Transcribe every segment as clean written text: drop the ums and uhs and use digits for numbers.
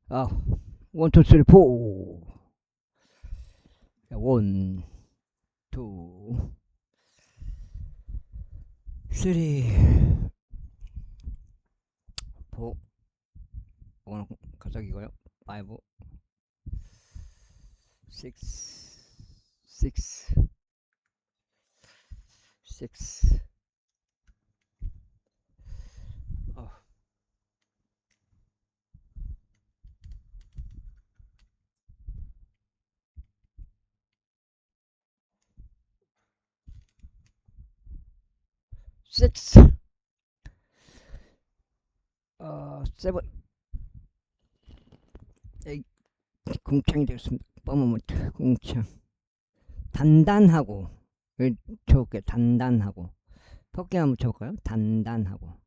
아, 원, 투, 쓰리, 포. 원, 투, 쓰리, 포. 이거는 가작이고요. 파이브, 식스, 식스, 식스. 어, 식스. 세븐, 에잇. 궁창이 되겠습니다. 퍼머먼트 궁창. 단단하고. 좋게 단단하고. 토끼 한번 쳐볼까요? 단단하고.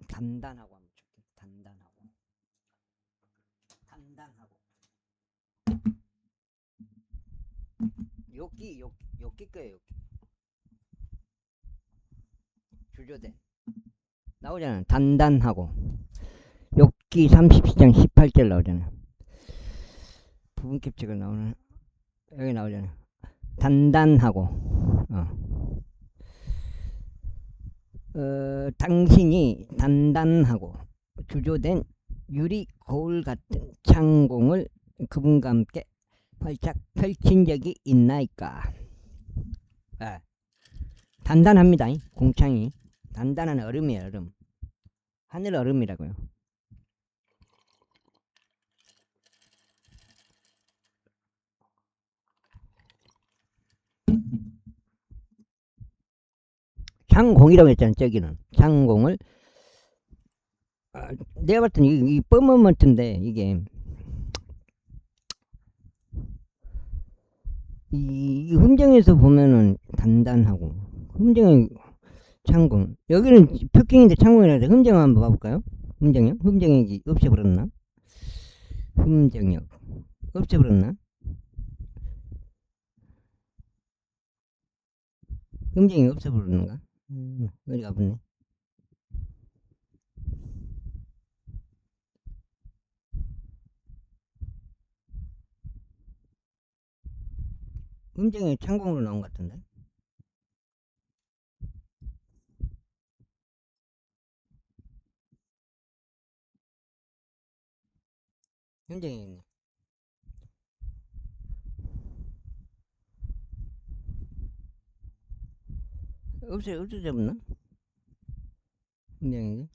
단단하고 한번 쳐볼게요. 단단하고. 단단하고. 요끼 거예요. 요끼. 주조대. 나오잖아요. 단단하고. 욕기 30시장 18절 나오잖아요. 부분 캡처가 나오는 여기 나오잖아요. 단단하고 당신이 단단하고 주조된 유리 거울 같은 창공을 그분과 함께 활짝 펼친 적이 있나이까. 아, 단단합니다. 공창이 단단한 얼음이에요. 얼음. 하늘 얼음이라고요. 창공이라고 했잖아요. 저기는 창공을 내가 봤을 땐 이 뻔뻔먼트인데 이게 이 흠정에서 보면은 단단하고 흠정의 창공 여기는 표킹인데 창공이라서 흠정 한번 봐볼까요? 흠정이요? 흠정이 없애버렸나? 흠정역 없애버렸나? 흠정이 없애버렸는가? 어디 가봤네. 흠정이 창공으로 나온 것 같은데. 흠정이 있네. 없애버렸나? 흠정이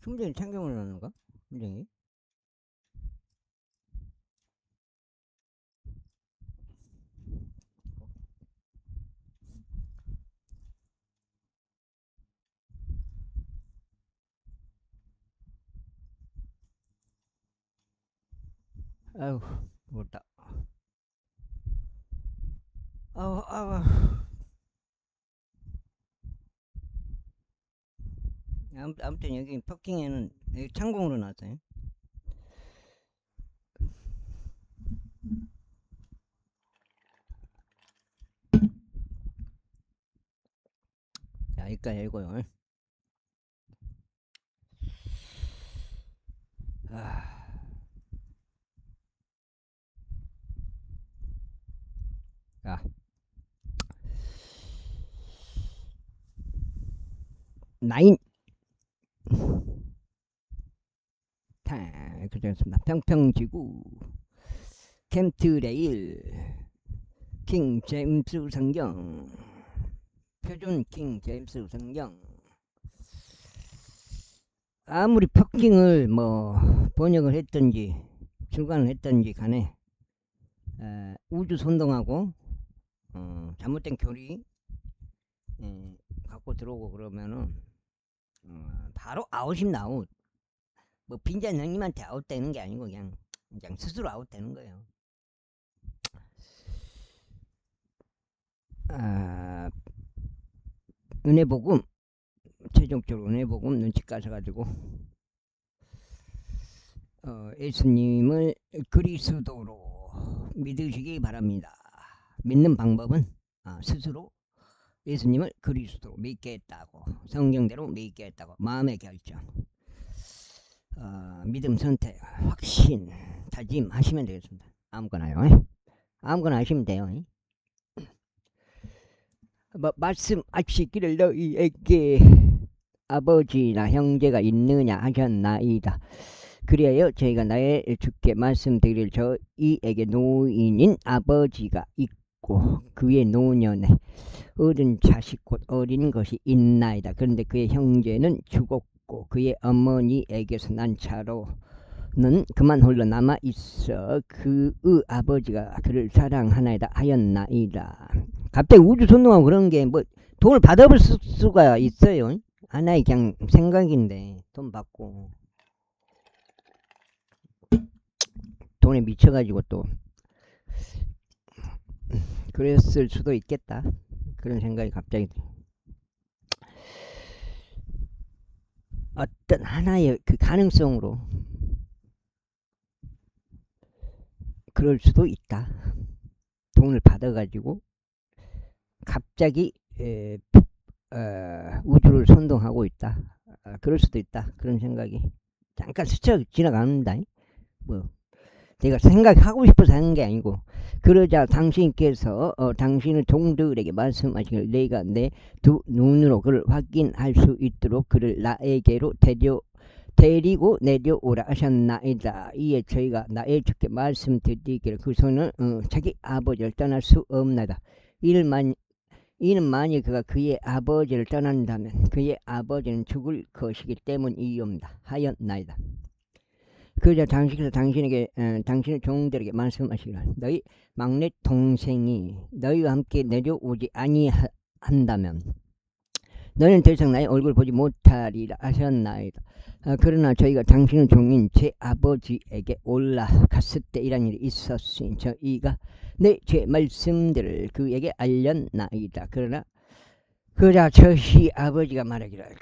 흠정이 창공으로 나오는가? 흠정이 아유 못다. 아우 아무튼 여기 퍼킹에는 여기 창공으로 나왔어요. 자, 여기까지 읽고요. 자, 나인 그렇습니다. 평평지구 캠트레일 킹 제임스 성경 표준 킹 제임스 성경. 아무리 퍼킹을 뭐 번역을 했든지 출간을 했든지 간에 우주 선동하고 잘못된 교리 갖고 들어오고 그러면은 바로 아웃입니다. 아웃. 뭐 빈잔 형님한테 아웃되는 게 아니고 그냥 스스로 아웃되는 거예요. 은혜복음 최종적으로 은혜복음 눈치 까셔가지고 예수님을 그리스도로 믿으시기 바랍니다. 믿는 방법은 스스로 예수님을 그리스도로 믿겠다고, 성경대로 믿겠다고 마음의 결정, 믿음 선택, 확신, 다짐하시면 되겠습니다. 아무거나요. 아무거나 하시면 돼요. 말씀하시기를 너희에게 아버지나 형제가 있느냐 하셨나이다. 그래요 저희가 나의 주께 말씀드릴 저희에게 노인인 아버지가 있고 그의 노년에 어른 자식 곧 어린 것이 있나이다. 그런데 그의 형제는 죽었고 그의 어머니에게서 난 차로는 그만 홀로 남아 있어 그의 아버지가 그를 사랑하나이다 하였나이다. 갑자기 우주선동하고 그런 게 뭐 돈을 받아볼 수가 있어요. 하나의 그냥 생각인데 돈 받고 돈에 미쳐가지고 또 그랬을 수도 있겠다. 그런 생각이 갑자기 어떤 하나의 그 가능성으로 그럴 수도 있다. 돈을 받아가지고 갑자기 우주를 선동하고 있다. 그럴 수도 있다. 그런 생각이 잠깐 스쳐 지나갑니다. 뭐 제가 생각하고 싶어서 하는 게 아니고 그러자 당신께서 당신의 종들에게 말씀하시길 내가 내 두 눈으로 그를 확인할 수 있도록 그를 나에게로 데리고 내려오라 하셨나이다. 이에 저희가 나의 주께 말씀드리기를 그 손은 자기 아버지를 떠날 수 없나이다. 이는 만일 그가 그의 아버지를 떠난다면 그의 아버지는 죽을 것이기 때문이옵니다 하였나이다. 그러자 당신께서 당신의 종들에게 말씀하시기를 너희 막내 동생이 너희와 함께 내려오지 아니한다면 너희는 더 이상 나의 얼굴 보지 못하리라 하셨나이다. 그러나 저희가 당신의 종인 제 아버지에게 올라갔을 때 이런 일이 있었으니 저희가 제 말씀들을 그에게 알렸나이다. 그러자 저희 아버지가 말하기를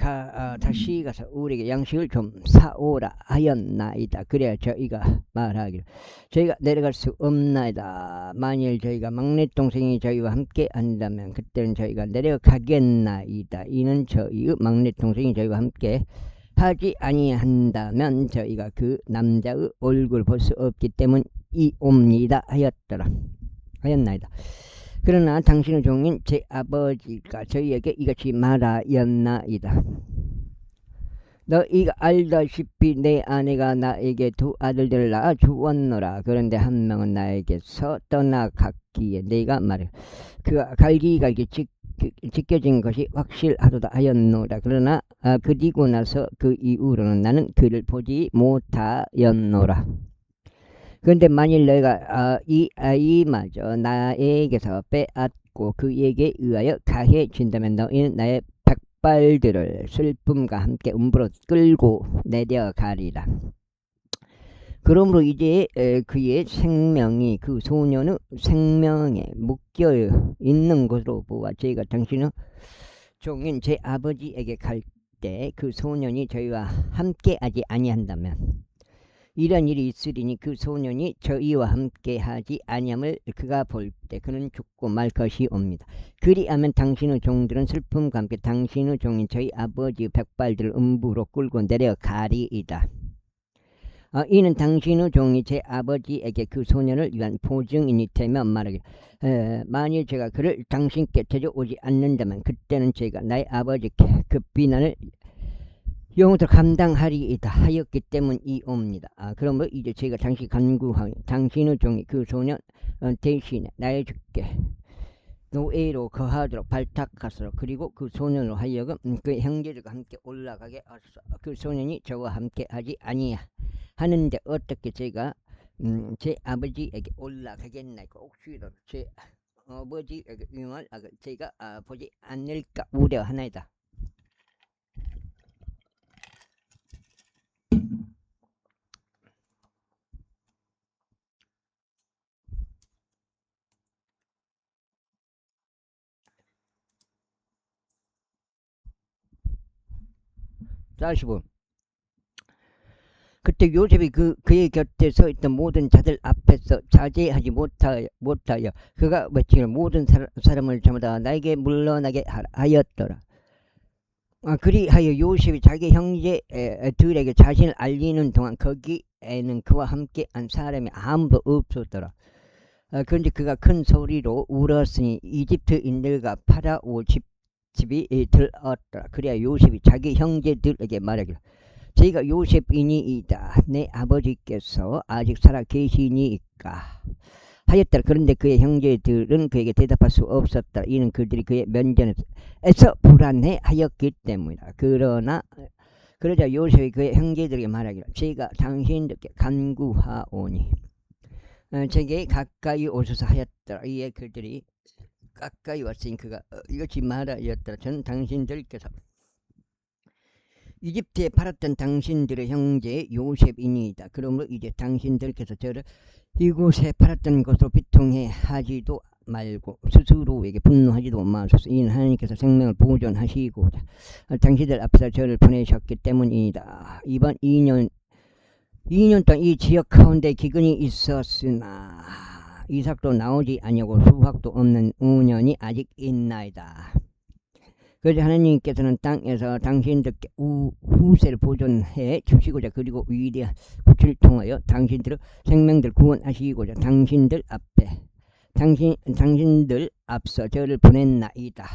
다시 가서 우리에게 양식을 좀 사오라 하였나이다. 그래야 저희가 말하기를 저희가 내려갈 수 없나이다. 만일 저희가 막내 동생이 저희와 함께 한다면 그때는 저희가 내려가겠나이다. 이는 저희의 막내 동생이 저희와 함께 하지 아니한다면 저희가 그 남자의 얼굴 볼 수 없기 때문이옵니다 하였나이다. 그러나 당신의 종인 제 아버지가 저희에게 이같이 말하였나이다. 너희가 알다시피 내 아내가 나에게 두 아들들을 낳아 주었노라. 그런데 한 명은 나에게서 떠나갔기에 내가 말해 그가 갈기갈기 찢겨진 것이 확실하도다 하였노라. 그러나 그리고 나서 그 이후로는 나는 그를 보지 못하였노라. 그런데 만일 너희가 이 아이마저 나에게서 빼앗고 그에게 의하여 가해진다면 너희는 나의 백발들을 슬픔과 함께 음부로 끌고 내려가리라. 그러므로 이제 그의 생명이 그 소년의 생명에 묶여 있는 것으로 보아 저희가 당신의 종인 제 아버지에게 갈 때 그 소년이 저희와 함께 하지 아니한다면 이런 일이 있으리니 그 소년이 저희와 함께 하지 아니함을 그가 볼 때 그는 죽고 말 것이옵니다. 그리하면 당신의 종들은 슬픔과 함께 당신의 종인 저희 아버지의 백발들을 음부로 끌고 내려가리이다. 이는 당신의 종이 제 아버지에게 그 소년을 위한 보증인이 되면 말하기를 만일 제가 그를 당신께 데려오지 않는다면 그때는 제가 나의 아버지께 그 비난을 영원토록 감당하리이다 하였기 때문이옵니다. 그러므로 이제 제가 당신 간구하니 당신의 종이 그 소년 대신에 나의 주께 노예로 거하도록 발탁하소서. 그리고 그 소년으로 하여금 그 형제들과 함께 올라가게 하소서. 그 소년이 저와 함께 하지 아니하는데 어떻게 제가 제 아버지에게 올라가겠나이까. 혹시라도 제 아버지에게 위험을 제가 보지 않을까 우려하나이다. 자, 15. 그때 요셉이 그의 곁에 서 있던 모든 자들 앞에서 자제하지 못하여 그가 외치는 모든 사람을 전부 나에게 물러나게 하였더라. 그리하여 요셉이 자기 형제들에게 자신을 알리는 동안 거기에는 그와 함께 한 사람이 아무도 없었더라. 그런데 그가 큰 소리로 울었으니 이집트인들과 파라오 집이 들었더라. 그래야 요셉이 자기 형제들에게 말하기를 저희가 요셉이니이다. 내 아버지께서 아직 살아 계시니까 하였더라. 그런데 그의 형제들은 그에게 대답할 수 없었더라. 이는 그들이 그의 면전에서 불안해하였기 때문이다. 그러자 요셉이 그의 형제들에게 말하기를 저희가 당신들께 간구하오니 제게 가까이 오소서 하였더라. 이에 그들이 가까이 왔으니 그가 이것이 말하였더라. 저는 당신들께서 이집트에 팔았던 당신들의 형제 요셉이니이다. 그러므로 이제 당신들께서 저를 이곳에 팔았던 것으로 비통해 하지도 말고 스스로에게 분노하지도 마소서. 이는 하나님께서 생명을 보존하시고자 당신들 앞에서 저를 보내셨기 때문이다. 이번 2년 동안 이 지역 가운데 기근이 있었으나 이삭도 나오지 아니하고 수확도 없는 5년이 아직 있나이다. 그래서 하나님께서는 땅에서 당신들께 후세를 보존해 주시고자 그리고 위대한 구출을 통하여 당신들의 생명들 구원하시고자 당신들 앞서 저를 보냈나이다.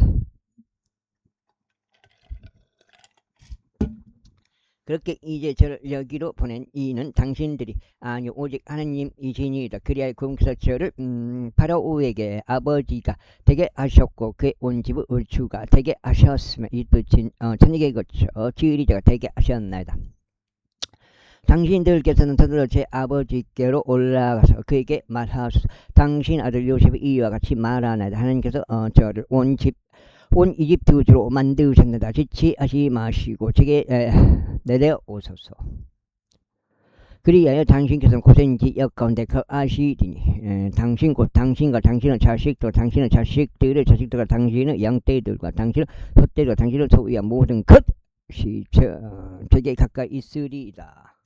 그렇게 이제 저를 여기로 보낸 이는 당신들이 아니 오직 하나님이시니이다. 그리하여 그분께서 저를 파라오에게 아버지가 되게 하셨고 그의 온 집의 을주가 되게 하셨으며 이또 천국에 거쳐 지으리자가 되게 하셨나이다. 당신들께서는 서둘러 제 아버지께로 올라가서 그에게 말하소서. 당신 아들 요셉이 이와 같이 말하나이다. 하나님께서 저를 온 이집트로 만드셨나이다. 지체하지 마시고 제게 내려오소서. 그리하여 당신께서는 고센 지역 가운데 거하시리니 당신 곧 당신과 당신의 자식도 당신의 자식들의 자식들과 당신의 양떼들과 당신의 소떼들과 당신의 소유와 모든 것이 저에게 가까이 있으리이다.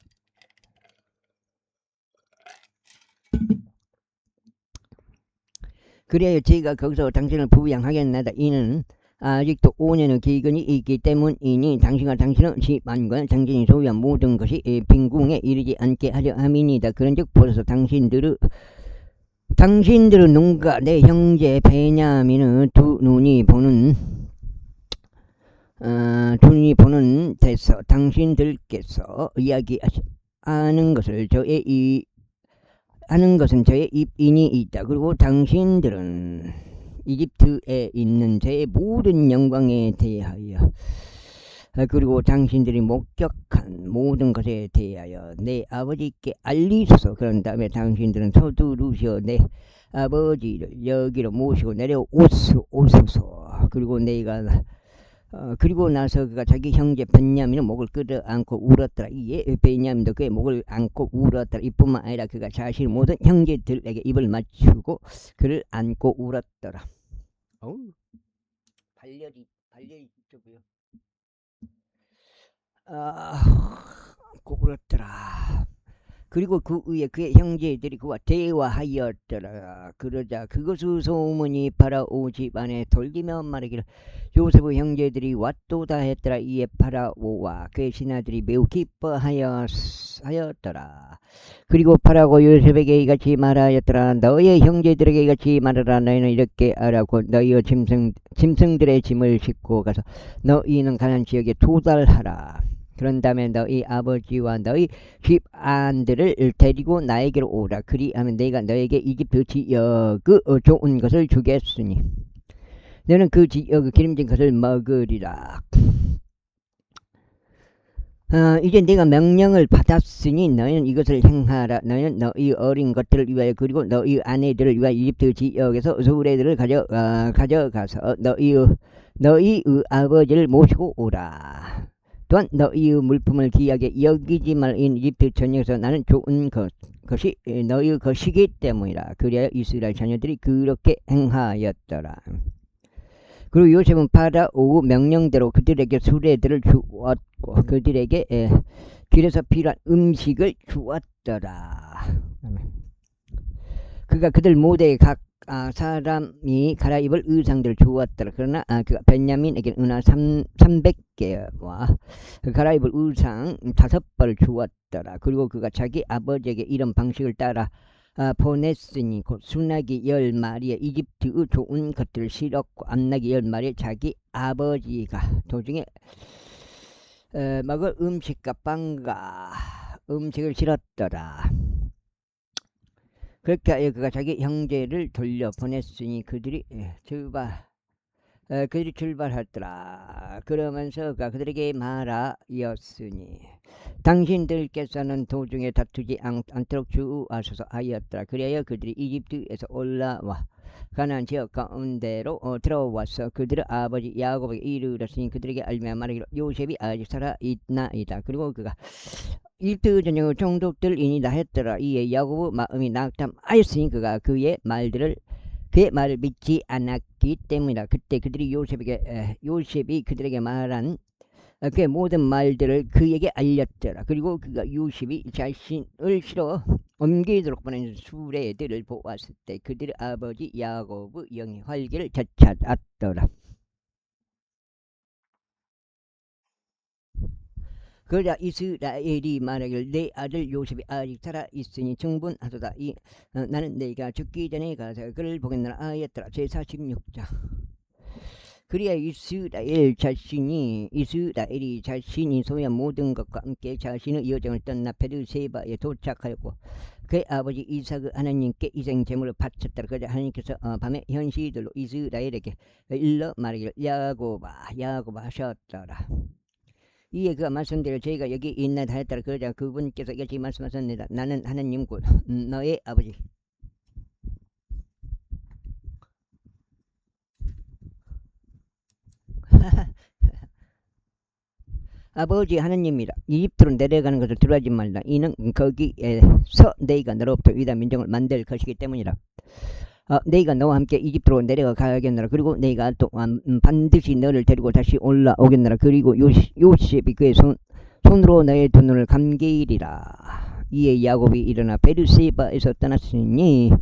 그래야 제가 거기서 당신을 부양하겠나이다. 이는 아직도 5년의 기근이 있기 때문이니 당신과 당신의 집안과 당신이 소유한 모든 것이 빈궁에 이르지 않게 하려 함이니이다. 그런즉 보소서 당신들의 눈과 내 형제 베냐민의 두 눈이 보는 데서 당신들께서 이야기하는 것은 저의 입인이 있다. 그리고 당신들은 이집트에 있는 저의 모든 영광에 대하여 그리고 당신들이 목격한 모든 것에 대하여 내 아버지께 알리소서. 그런 다음에 당신들은 서두르시어 내 아버지를 여기로 모시고 내려오소서. 그리고 나서 그가 자기 형제 베냐민의 목을 끌어안고 울었더라. 이에 베냐민도 그의 목을 안고 울었더라. 이뿐만 아니라 그가 자신의 모든 형제들에게 입을 맞추고 그를 안고 울었더라. 발열이 있더고요. 울었더라. 그리고 그 위에 그의 형제들이 그와 대화하였더라. 그러자 그것의 소문이 파라오 집안에 돌리며 말하기를 요셉의 형제들이 왔도다 했더라. 이에 파라오와 그의 신하들이 매우 기뻐하였더라. 그리고 파라오 요셉에게 이같이 말하였더라. 너의 형제들에게 이같이 말하라. 너희는 이렇게 하라고 너희의 짐승들의 짐을 싣고 가서 너희는 가나안 지역에 도달하라. 그런 다음에 너희 아버지와 너희 집안들을 데리고 나에게로 오라. 그리하면 내가 너에게 이집트 지역의 좋은 것을 주겠으니 너는 그 지역의 기름진 것을 먹으리라. 이제 내가 명령을 받았으니 너희는 이것을 행하라. 너희는 너희 어린 것들을 위하여 그리고 너희 아내들을 위하여 이집트 지역에서 수레들을 가져가서 너희의 아버지를 모시고 오라. 또한 너희의 물품을 귀하게 여기지 말인 이집트 전역에서 나는 좋은 것이 너희의 것이기 때문이라. 그래야 이스라엘 자녀들이 그렇게 행하였더라. 그리고 요셉은 파라오 명령대로 그들에게 수레들을 주었고 그들에게 길에서 필요한 음식을 주었더라. 그가 그들 모두의 각 사람이 갈아입을 의상들을 주었더라. 그러나 그가 베냐민에게 은하 300개와 갈아입을 의상 5벌을 주었더라. 그리고 그가 자기 아버지에게 이런 방식을 따라 보냈으니 곧 순나기 10마리에 이집트의 좋은 것들을 실었고 암나기 10마리에 자기 아버지가 도중에 먹을 음식과 빵과 음식을 실었더라. 그렇게 하여 그가 자기 형제를 돌려보냈으니 그들이 출발하더라. 그러면서 그가 그들에게 말하였으니 당신들께서는 도중에 다투지 않도록 주의하소서 하였더라. 그래야 그들이 이집트에서 올라와 가나안 지역 가운데로 들어와서 그들의 아버지 야곱에게 이르렀으니 그들에게 알며 말하기로 요셉이 아직 살아있나이다. 그리고 그가 이집트 전역의 종족들이니라 했더라. 이에 야곱의 마음이 낙담하였으니 그가 그의 말을 믿지 않았기 때문이다. 그때 그들이 요셉이 그들에게 말한 그의 모든 말들을 그에게 알렸더라. 그리고 그가 요셉이 자신을 실어 옮기도록 보낸 수레들을 보았을 때 그들의 아버지 야곱의 영이 활기를 되찾았더라. 그러자 이스라엘이 말하기를 내 아들 요셉이 아직 살아있으니 충분하도다. 나는 내가 죽기 전에 가서 그를 보겠노라 하였더라. 제46장. 그리야 이스라엘이 자신이 소유한 모든 것과 함께 자신의 여정을 떠나 베르세바에 도착하였고 그의 아버지 이삭의 하나님께 희생 제물을 바쳤더라. 그러자 하나님께서 밤에 현시들로 이스라엘에게 일러 말하기를 야곱아 하셨더라. 이에 그가 말씀대로 저희가 여기 있나이다 하였더라. 그러자 그분께서 이같이 말씀하셨습니다. 나는 하나님 곧 너의 아버지 아버지 하나님이라. 이집트로 내려가는 것을 두려워하지 말라. 이는 거기에서 너희가 너로부터 위대한 민족을 만들 것이기 때문이라. 너희가 너와 함께 이집트로 내려가겠노라. 그리고 너희가 또 반드시 너를 데리고 다시 올라오겠노라. 그리고 요셉이 그의 손으로 너의 두 눈을 감기리라. 이에 야곱이 일어나 베르세바에서 떠났으니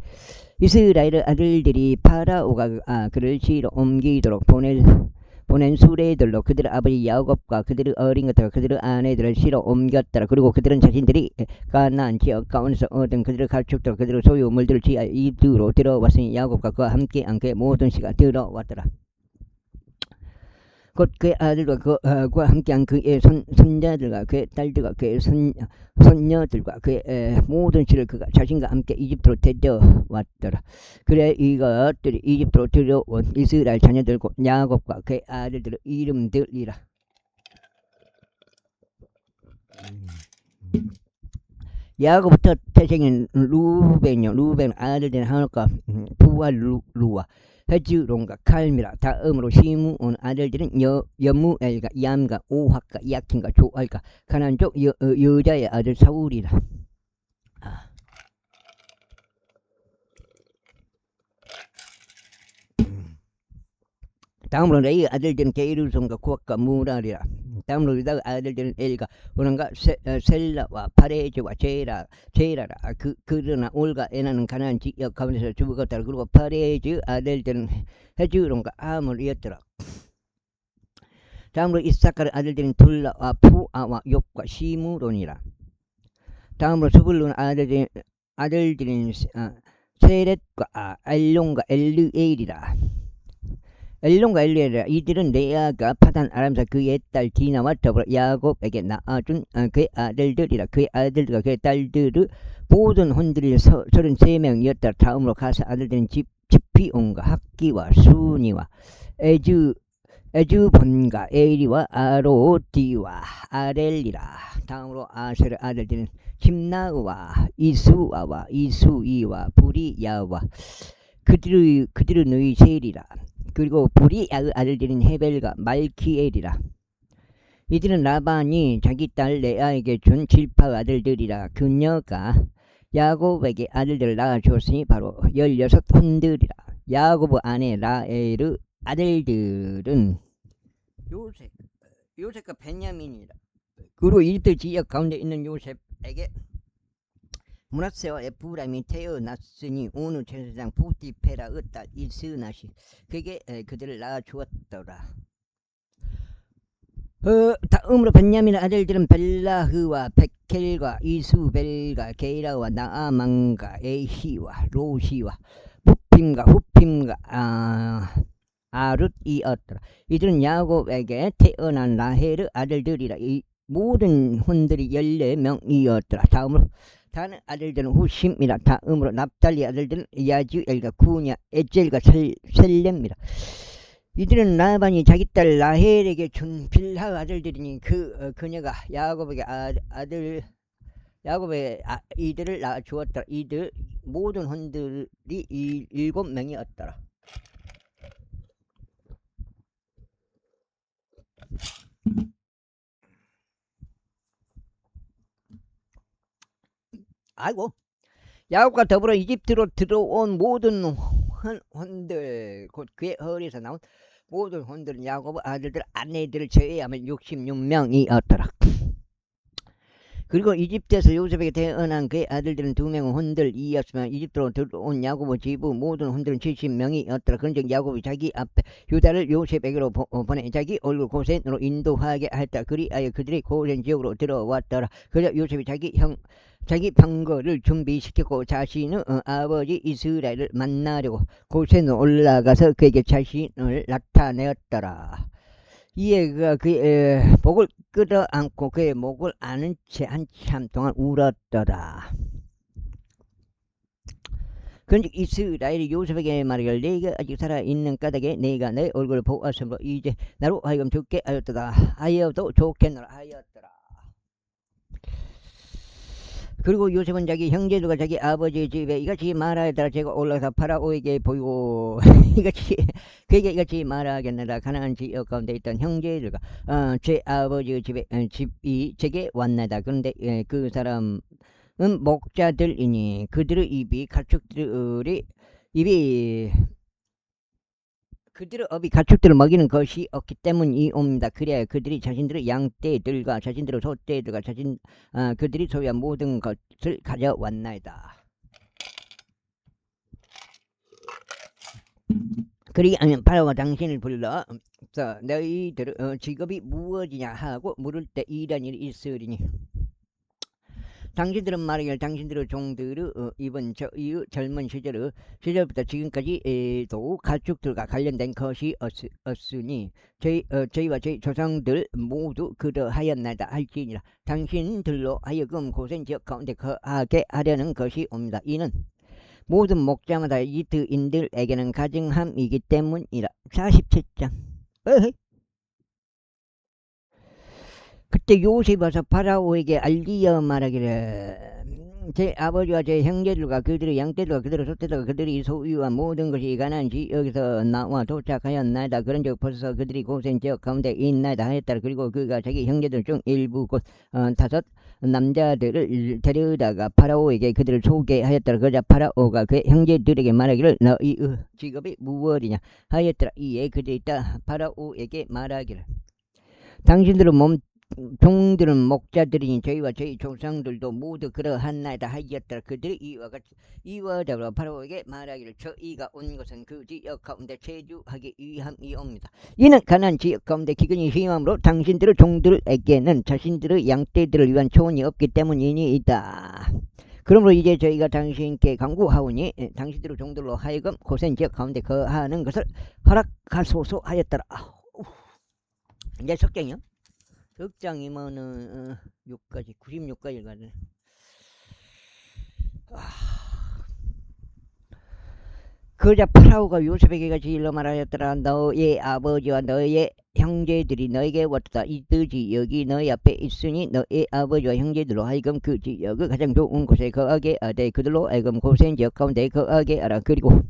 이스라엘의 아들들이 파라오가 그를 지로 옮기도록 보낸 수레들로 그들의 아버지 야곱과 그들의 어린 것들과 그들의 아내들을 실어 옮겼더라. 그리고 그들은 자신들이 가나안 지역 가운데서 얻은 그들의 가축들 그들의 소유물들을 지하 이집트로 들어왔으니 야곱과 그와 함께한 그의 모든 씨가 들어왔더라. 곧 그의 아들과 그와 함께한 그의 손자들과 그의 딸들과 그의 손녀들과 그의 모든 씨를 그가 자신과 함께 이집트로 데려왔더라. 그래 이것들이 이집트로 들어온 이스라엘 자녀들 곧 야곱과 그의 아들들의 이름들이라. 야곱부터 태생인 루벤 아들들은 하늘과 부와 루와 헤즈론과 칼미라. 다음으로 시므온 아들들은 여무엘과 얌과 오학과 야킨과 조알과 가나안족 여자의 아들 사울이라. 다음으로 레이의 아들들은 게르손과 구악과 무랄이라. 다음으로 유다의 아들들은 엘과 오난과 셀라와 파레즈와 제라라. 그러나 올과 에나는 가나안 지역 가운데서 죽었더라. 그리고 파레즈 아들들은 헤즈론과 아물이었더라. 다음으로 이사카의 아들들은 둘라와 푸아와 욥과 시므론이라. 다음으로 스불론 아들들은 세렛과 엘론과 엘르엘이라. 엘론과 엘리엘이라. 이들은 레아가 파단 아람에서 그의 딸 디나와 더불어 야곱에게 낳아준 그의 아들들이라. 그의 아들들과 그의 딸들의 모든 혼들이 33명이었더라. 다음으로 가사 아들들은 지피온과 학기와 수니와 에즈본과 에리와 아로디와 아렐리라. 다음으로 아셀의 아들들은 심나우와 이수아와 이수이와 부리야와 그들의 너희 셀이라. 그리고 부리야의 아들들은 헤벨과 말키엘이라. 이들은 라반이 자기 딸 레아에게 준 질파의 아들들이라. 그녀가 야곱에게 아들들을 낳아주었으니 바로 16 혼들이라. 야곱의 아내 라헬의 아들들은 요셉과 베냐민이라. 그리고 이들 지역 가운데 있는 요셉에게 므낫세와 에프라임이 태어났으니 오늘 제사장 포티페라의 딸 이스낫이 그에게 그들을 낳아주었더라. 다음으로 베냐민의 아들들은 벨라흐와 베켈과 이수벨과 게이라와 나아만과 에히와 로시와 후핌과 아룻이었더라. 이들은 야곱에게 태어난 라헬의 아들들이라. 이 모든 혼들이 14명이었더라. 다음으로 다른 아들들은 후심이라. 다음으로 납달리 아들들은 야지엘과 구냐 에젤과 셀렘이라. 이들은 라반이 자기 딸 라헬에게 준 빌하 아들들이니 그녀가 야곱에게 이들을 낳아주었더라. 이들 모든 혼들이 7명이었더라. 아이고, 야곱과 더불어 이집트로 들어온 모든 혼들, 곧 그의 허리에서 나온 모든 혼들은 야곱의 아들들 아내들을 제외하면 66명이었더라. 그리고 이집트에서 요셉에게 태어난 그의 아들들은 2명은 혼들이었으며 이집트로 들어온 야곱의 지부 모든 혼들은 70명이었더라. 그런즉 야곱이 자기 앞에 유다를 요셉에게로 보내 자기 얼굴 고센으로 인도하게 했다. 그리하여 그들이 고센 지역으로 들어왔더라. 그래서 요셉이 자기 병거를 준비시켰고 자신의 아버지 이스라엘을 만나려고 고센으로 올라가서 그에게 자신을 나타내었더라. 이에 그의 목을 끌어안고 그의 목을 아는 채 한참 동안 울었더라. 그런즉 이스라엘이 요셉에게 말하기를 네가 아직 살아있는 까닭에 내가 내 얼굴을 보았으므로 이제 나로 하여금 죽게 하였도다 하여도 좋겠노라 하였더라. 그리고 요셉은 자기 형제들과 자기 아버지의 집에 이같이 말하였더라. 제가 올라가서 파라오에게 보이고 그에게 이같이 말하겠느라. 가나안 지역 가운데 있던 형제들과 제 아버지의 집이 제게 왔나이다. 그런데 그 사람은 목자들이니 그들의 그들의 업이 가축들을 먹이는 것이 없기 때문이옵니다. 그래야 그들이 자신들의 양떼들과 자신들의 소떼들과 그들이 소유한 모든 것을 가져왔나이다. 그리 아니면 파라오가 당신을 불러 너희들의 직업이 무엇이냐 하고 물을 때 이런 일이 있으리니 당신들은 말하기를 당신들의 종들의 이번 저희의 젊은 시절부터 지금까지도 가축들과 관련된 것이 없으니 저희와 저희 조상들 모두 그러하였나이다 할지니라. 당신들로 하여금 고센 지역 가운데 거하게 하려는 것이 옵니다. 이는 모든 목자마다 이집트인들에게는 가증함이기 때문이라. 47장. 그때 요셉이 와서 파라오에게 알리어 말하기를 제 아버지와 제 형제들과 그들의 양떼들과 그들의 소떼들과 그들이 소유한 모든 것이 가나안 지역에서 나와 도착하였나이다. 그런즉 벌써 그들이 고센 지역 가운데 있나이다 하였더라. 그리고 그가 자기 형제들 중 일부 곧 5 남자들을 데려다가 파라오에게 그들을 소개하였더라. 그러자 파라오가 그의 형제들에게 말하기를 너희의 직업이 무엇이냐 하였더라. 이에 그들이 파라오에게 말하기를 당신들은 종들은 목자들이니 저희와 저희 조상들도 모두 그러한나이다 하였더라. 그들이 이와 더불어 파라오에게 말하기를 저희가 온 것은 그 지역 가운데 체류하기 위함이옵니다. 이는 가나안 지역 가운데 기근이 심함으로 당신들의 종들에게는 자신들의 양떼들을 위한 초원이 없기 때문이니이다. 그러므로 이제 저희가 당신께 간구하오니 당신들의 종들로 하여금 고센 지역 가운데 거하는 것을 허락하소서 하였더라. 이제 석장이요. 석장이면은 6까지 96까지 가네. 그러자 파라오가 요셉에게 같이 일러 말하였더라. 너의 아버지와 너의 형제들이 너에게 왔다. 이 지역이 너희 앞에 있으니 너의 아버지와 형제들로 하여금 그 지역을 가장 좋은 곳에 거하게 하되 그들로 하여금 고센 지역 가운데 거하게 하라. 그리고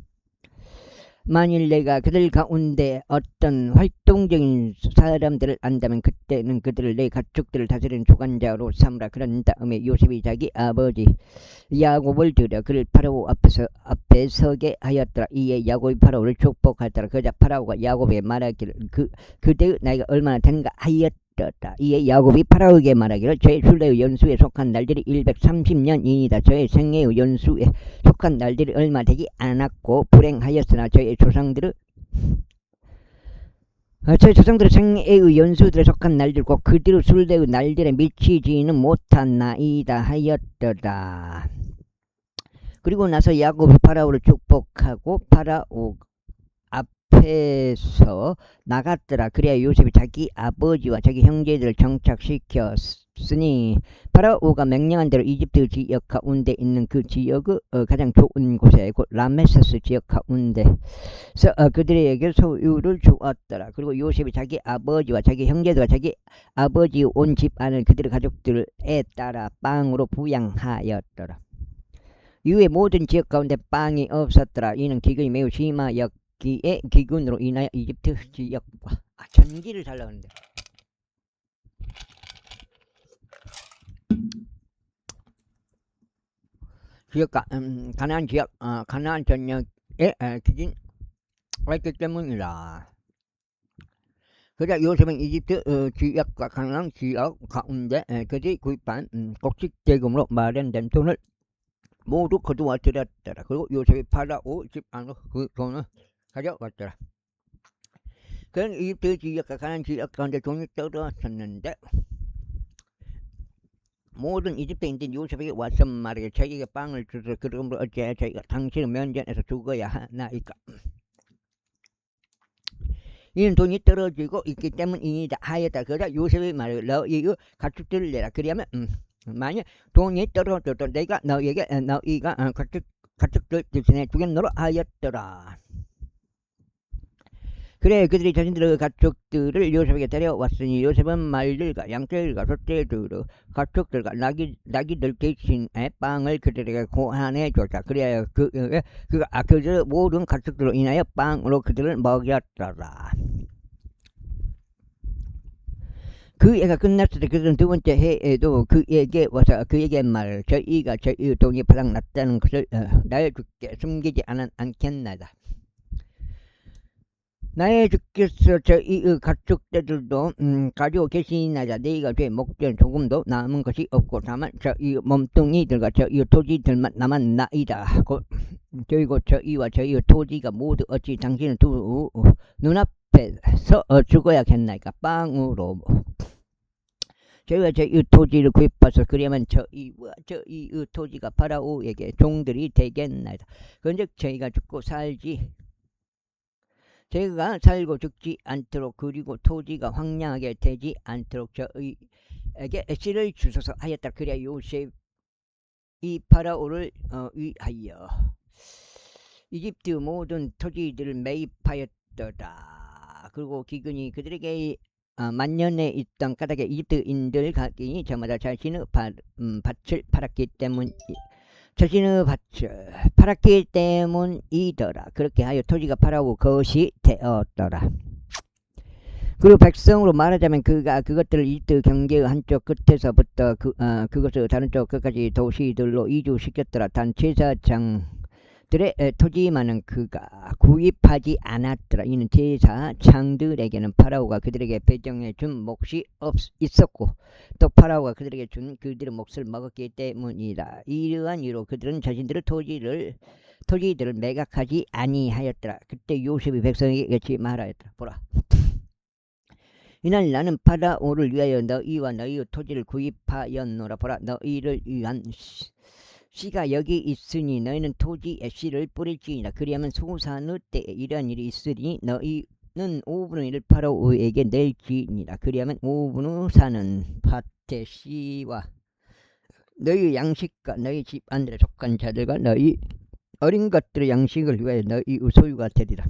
만일 내가 그들 가운데 어떤 활동적인 사람들을 안다면 그때는 그들을 내 가축들을 다스리는 주관자로 삼으라. 그런 다음에 요셉이 자기 아버지 야곱을 들여 그를 파라오 앞에 서게 하였더라. 이에 야곱이 파라오를 축복하더라. 그러자 파라오가 야곱에게 말하기를 그대의 나이가 얼마나 되는가 하였더라. 이에 야곱이 파라오에게 말하기를 저의 순례의 연수에 속한 날들이 130년이니이다. 저의 생애의 연수에 속한 날들이 얼마 되지 않았고 불행하였으나 저의 조상들의 생애의 연수들에 속한 날들과 그들의 순례의 날들에 미치지는 못한 나이다 하였더라. 그리고 나서 야곱이 파라오를 축복하고 파라오 앞에서 나갔더라. 그래야 요셉이 자기 아버지와 자기 형제들을 정착시켰으니 파라오가 명령한 대로 이집트 지역 가운데 있는 그 지역의 가장 좋은 곳에 곧 라메세스 지역 가운데서 그들에게 소유를 주었더라. 그리고 요셉이 자기 아버지와 자기 형제들과 자기 아버지 온 집안을 그들의 가족들에 따라 빵으로 부양하였더라. 이후에 모든 지역 가운데 빵이 없었더라. 이는 기근이 매우 심하였기에 기근으로 인하여 이집트 지역과 전기를 달라는데 지역과 가나안 지역 가나안 전역에 기근이 있기 때문이다. 그러자 요셉은 이집트 지역과 가나안 지역 가운데 그들이 구입한 곡식대금으로 마련된 돈을 모두 거두어 들였더라. 그리고 요셉이 파라오 집 안으로 그 돈을 가져갔더라. 그는 이집트 지역과 가나안 지역 가운데 돈이 떨어졌는데 모든 이집트인들이 요셉에게 와서 말하기를 자기에게 빵을 주서 그러므로 어찌하여 자기가 당신의 면전에서 죽어야 하나이까. 이는 돈이 떨어지고 있기 때문이다 하였다. 그러자 요셉이 말하기를 너희의 가축들을 내라. 그리하면 만약 돈이 떨어져도 내가 너희가 가축들 대신에 주겠노라 하였더라. 그래 그들이 자신들의 가축들을 요셉에게 데려왔으니 요셉은 말들과 양떼들과 소떼들의 가축들과 나귀들 대신에 빵을 그들에게 고안해줬다. 그래야 그들의 모든 가축들로 인하여 빵으로 그들을 먹였더라. 그 해가 끝났을 때 그들은 두 번째 해에도 그에게 와서 그에게 말을 저희가 저희의 돈이 바닥났다는 것을 나의 주께 숨기지 않겠나이다. 나의 주께서 저희의 가축들도 가지고 계시나이다. 너희가 제 목전 조금도 남은 것이 없고 다만 저희 몸뚱이들과 저희 토지들만 남았나이다. 그리고 저희와 저희의 토지가 모두 어찌 당신의 두 눈앞에서 죽어야겠나이까. 빵으로 저희가 저희의 토지를 구입해서 그러면 저희와 저희의 토지가 파라오에게 종들이 되겠나이다. 그런즉 저희가 죽고 살고 죽지 않도록 그리고 토지가 황량하게 되지 않도록 저희에게 씨를 주소서 하였다. 그래야 요셉이 파라오를 위하여 이집트 모든 토지들을 매입하였더라. 그리고 기근이 그들에게 만년에 있던 까닭에 이집트인들 각인이 저마다 자신의 밭을 팔았기 때문이더라. 그렇게 하여 토지가 파라오 것이 되었더라. 그리고 백성으로 말하자면 그가 그것들을 이집트 경계의 한쪽 끝에서부터 그것을 다른 쪽 끝까지 도시들로 이주시켰더라. 단 제사장들의 토지만은 그가 구입하지 않았더라. 이는 제사장들에게는 파라오가 그들에게 배정해 준 몫이 있었고 또 파라오가 그들에게 준 그들의 몫을 먹었기 때문이다. 이러한 이유로 그들은 자신들의 토지들을 매각하지 아니하였더라. 그때 요셉이 백성에게 이같이 말하였더라. 보라, 이날 나는 파라오를 위하여 너희와 너희의 토지를 구입하였노라. 보라, 너희를 위한 씨가 여기 있으니 너희는 토지에 씨를 뿌릴지니라. 그리하면 소산의 때에 이러한 일이 있으니 너희는 5분의 1을 파라오에게 낼지니라. 그리하면 5분 후 사는 밭의 씨와 너희 양식과 너희 집안들에 속한 자들과 너희 어린 것들의 양식을 위하여 너희의 소유가 되리라.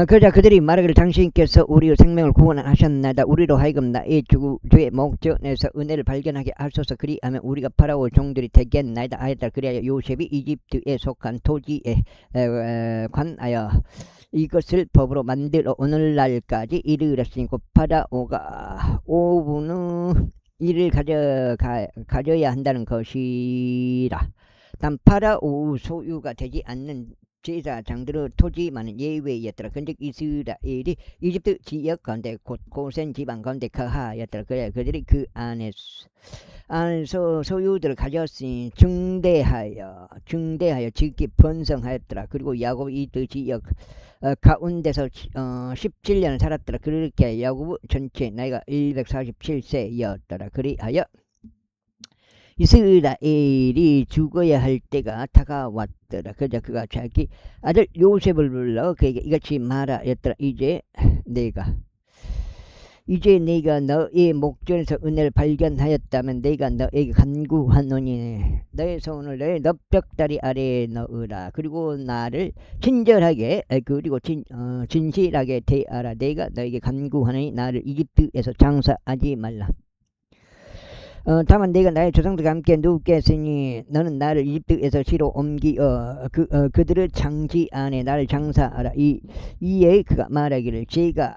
그러자 그들이 말하기를 당신께서 우리의 생명을 구원하셨나이다. 우리로 하여금 나의 주의 목전에서 은혜를 발견하게 하소서. 그리하면 우리가 파라오 종들이 되겠나이다 하였다. 그리하여 요셉이 이집트에 속한 토지에 관하여 이것을 법으로 만들어 오늘날까지 이르렀으니 곧 파라오가 오분의 이를 가져야 한다는 것이라. 단 파라오 소유가 되지 않는 제사장들의 토지만은 예외였더라. 근데 이스라엘이 이집트 지역 가운데 곧 고센 지방 가운데 거하였더라. 그래 그들이 그 안에서 소유들을 가졌으니 증대하여 지극히 번성하였더라. 그리고 야곱이 이 지역 가운데서 17년을 살았더라. 그렇게 야곱 전체 나이가 147세였더라. 그리하여 이스라엘이 죽어야 할 때가 다가왔더라. 그러자 그가 자기 아들 요셉을 불러 그에게 이같이 말하였더라. 이제 내가 너의 목전에서 은혜를 발견하였다면 내가 너에게 간구하노니 너의 손을 너의 넙벽다리 아래에 넣으라. 그리고 나를 친절하게 그리고 진실하게 대하라. 내가 너에게 간구하노니 나를 이집트에서 장사하지 말라. 다만 내가 나의 조상들과 함께 누게 했으니 너는 나를 이집트에서 시로 옮기어 그들의 장지 안에 나를 장사하라. 이에 그가 말하기를 제가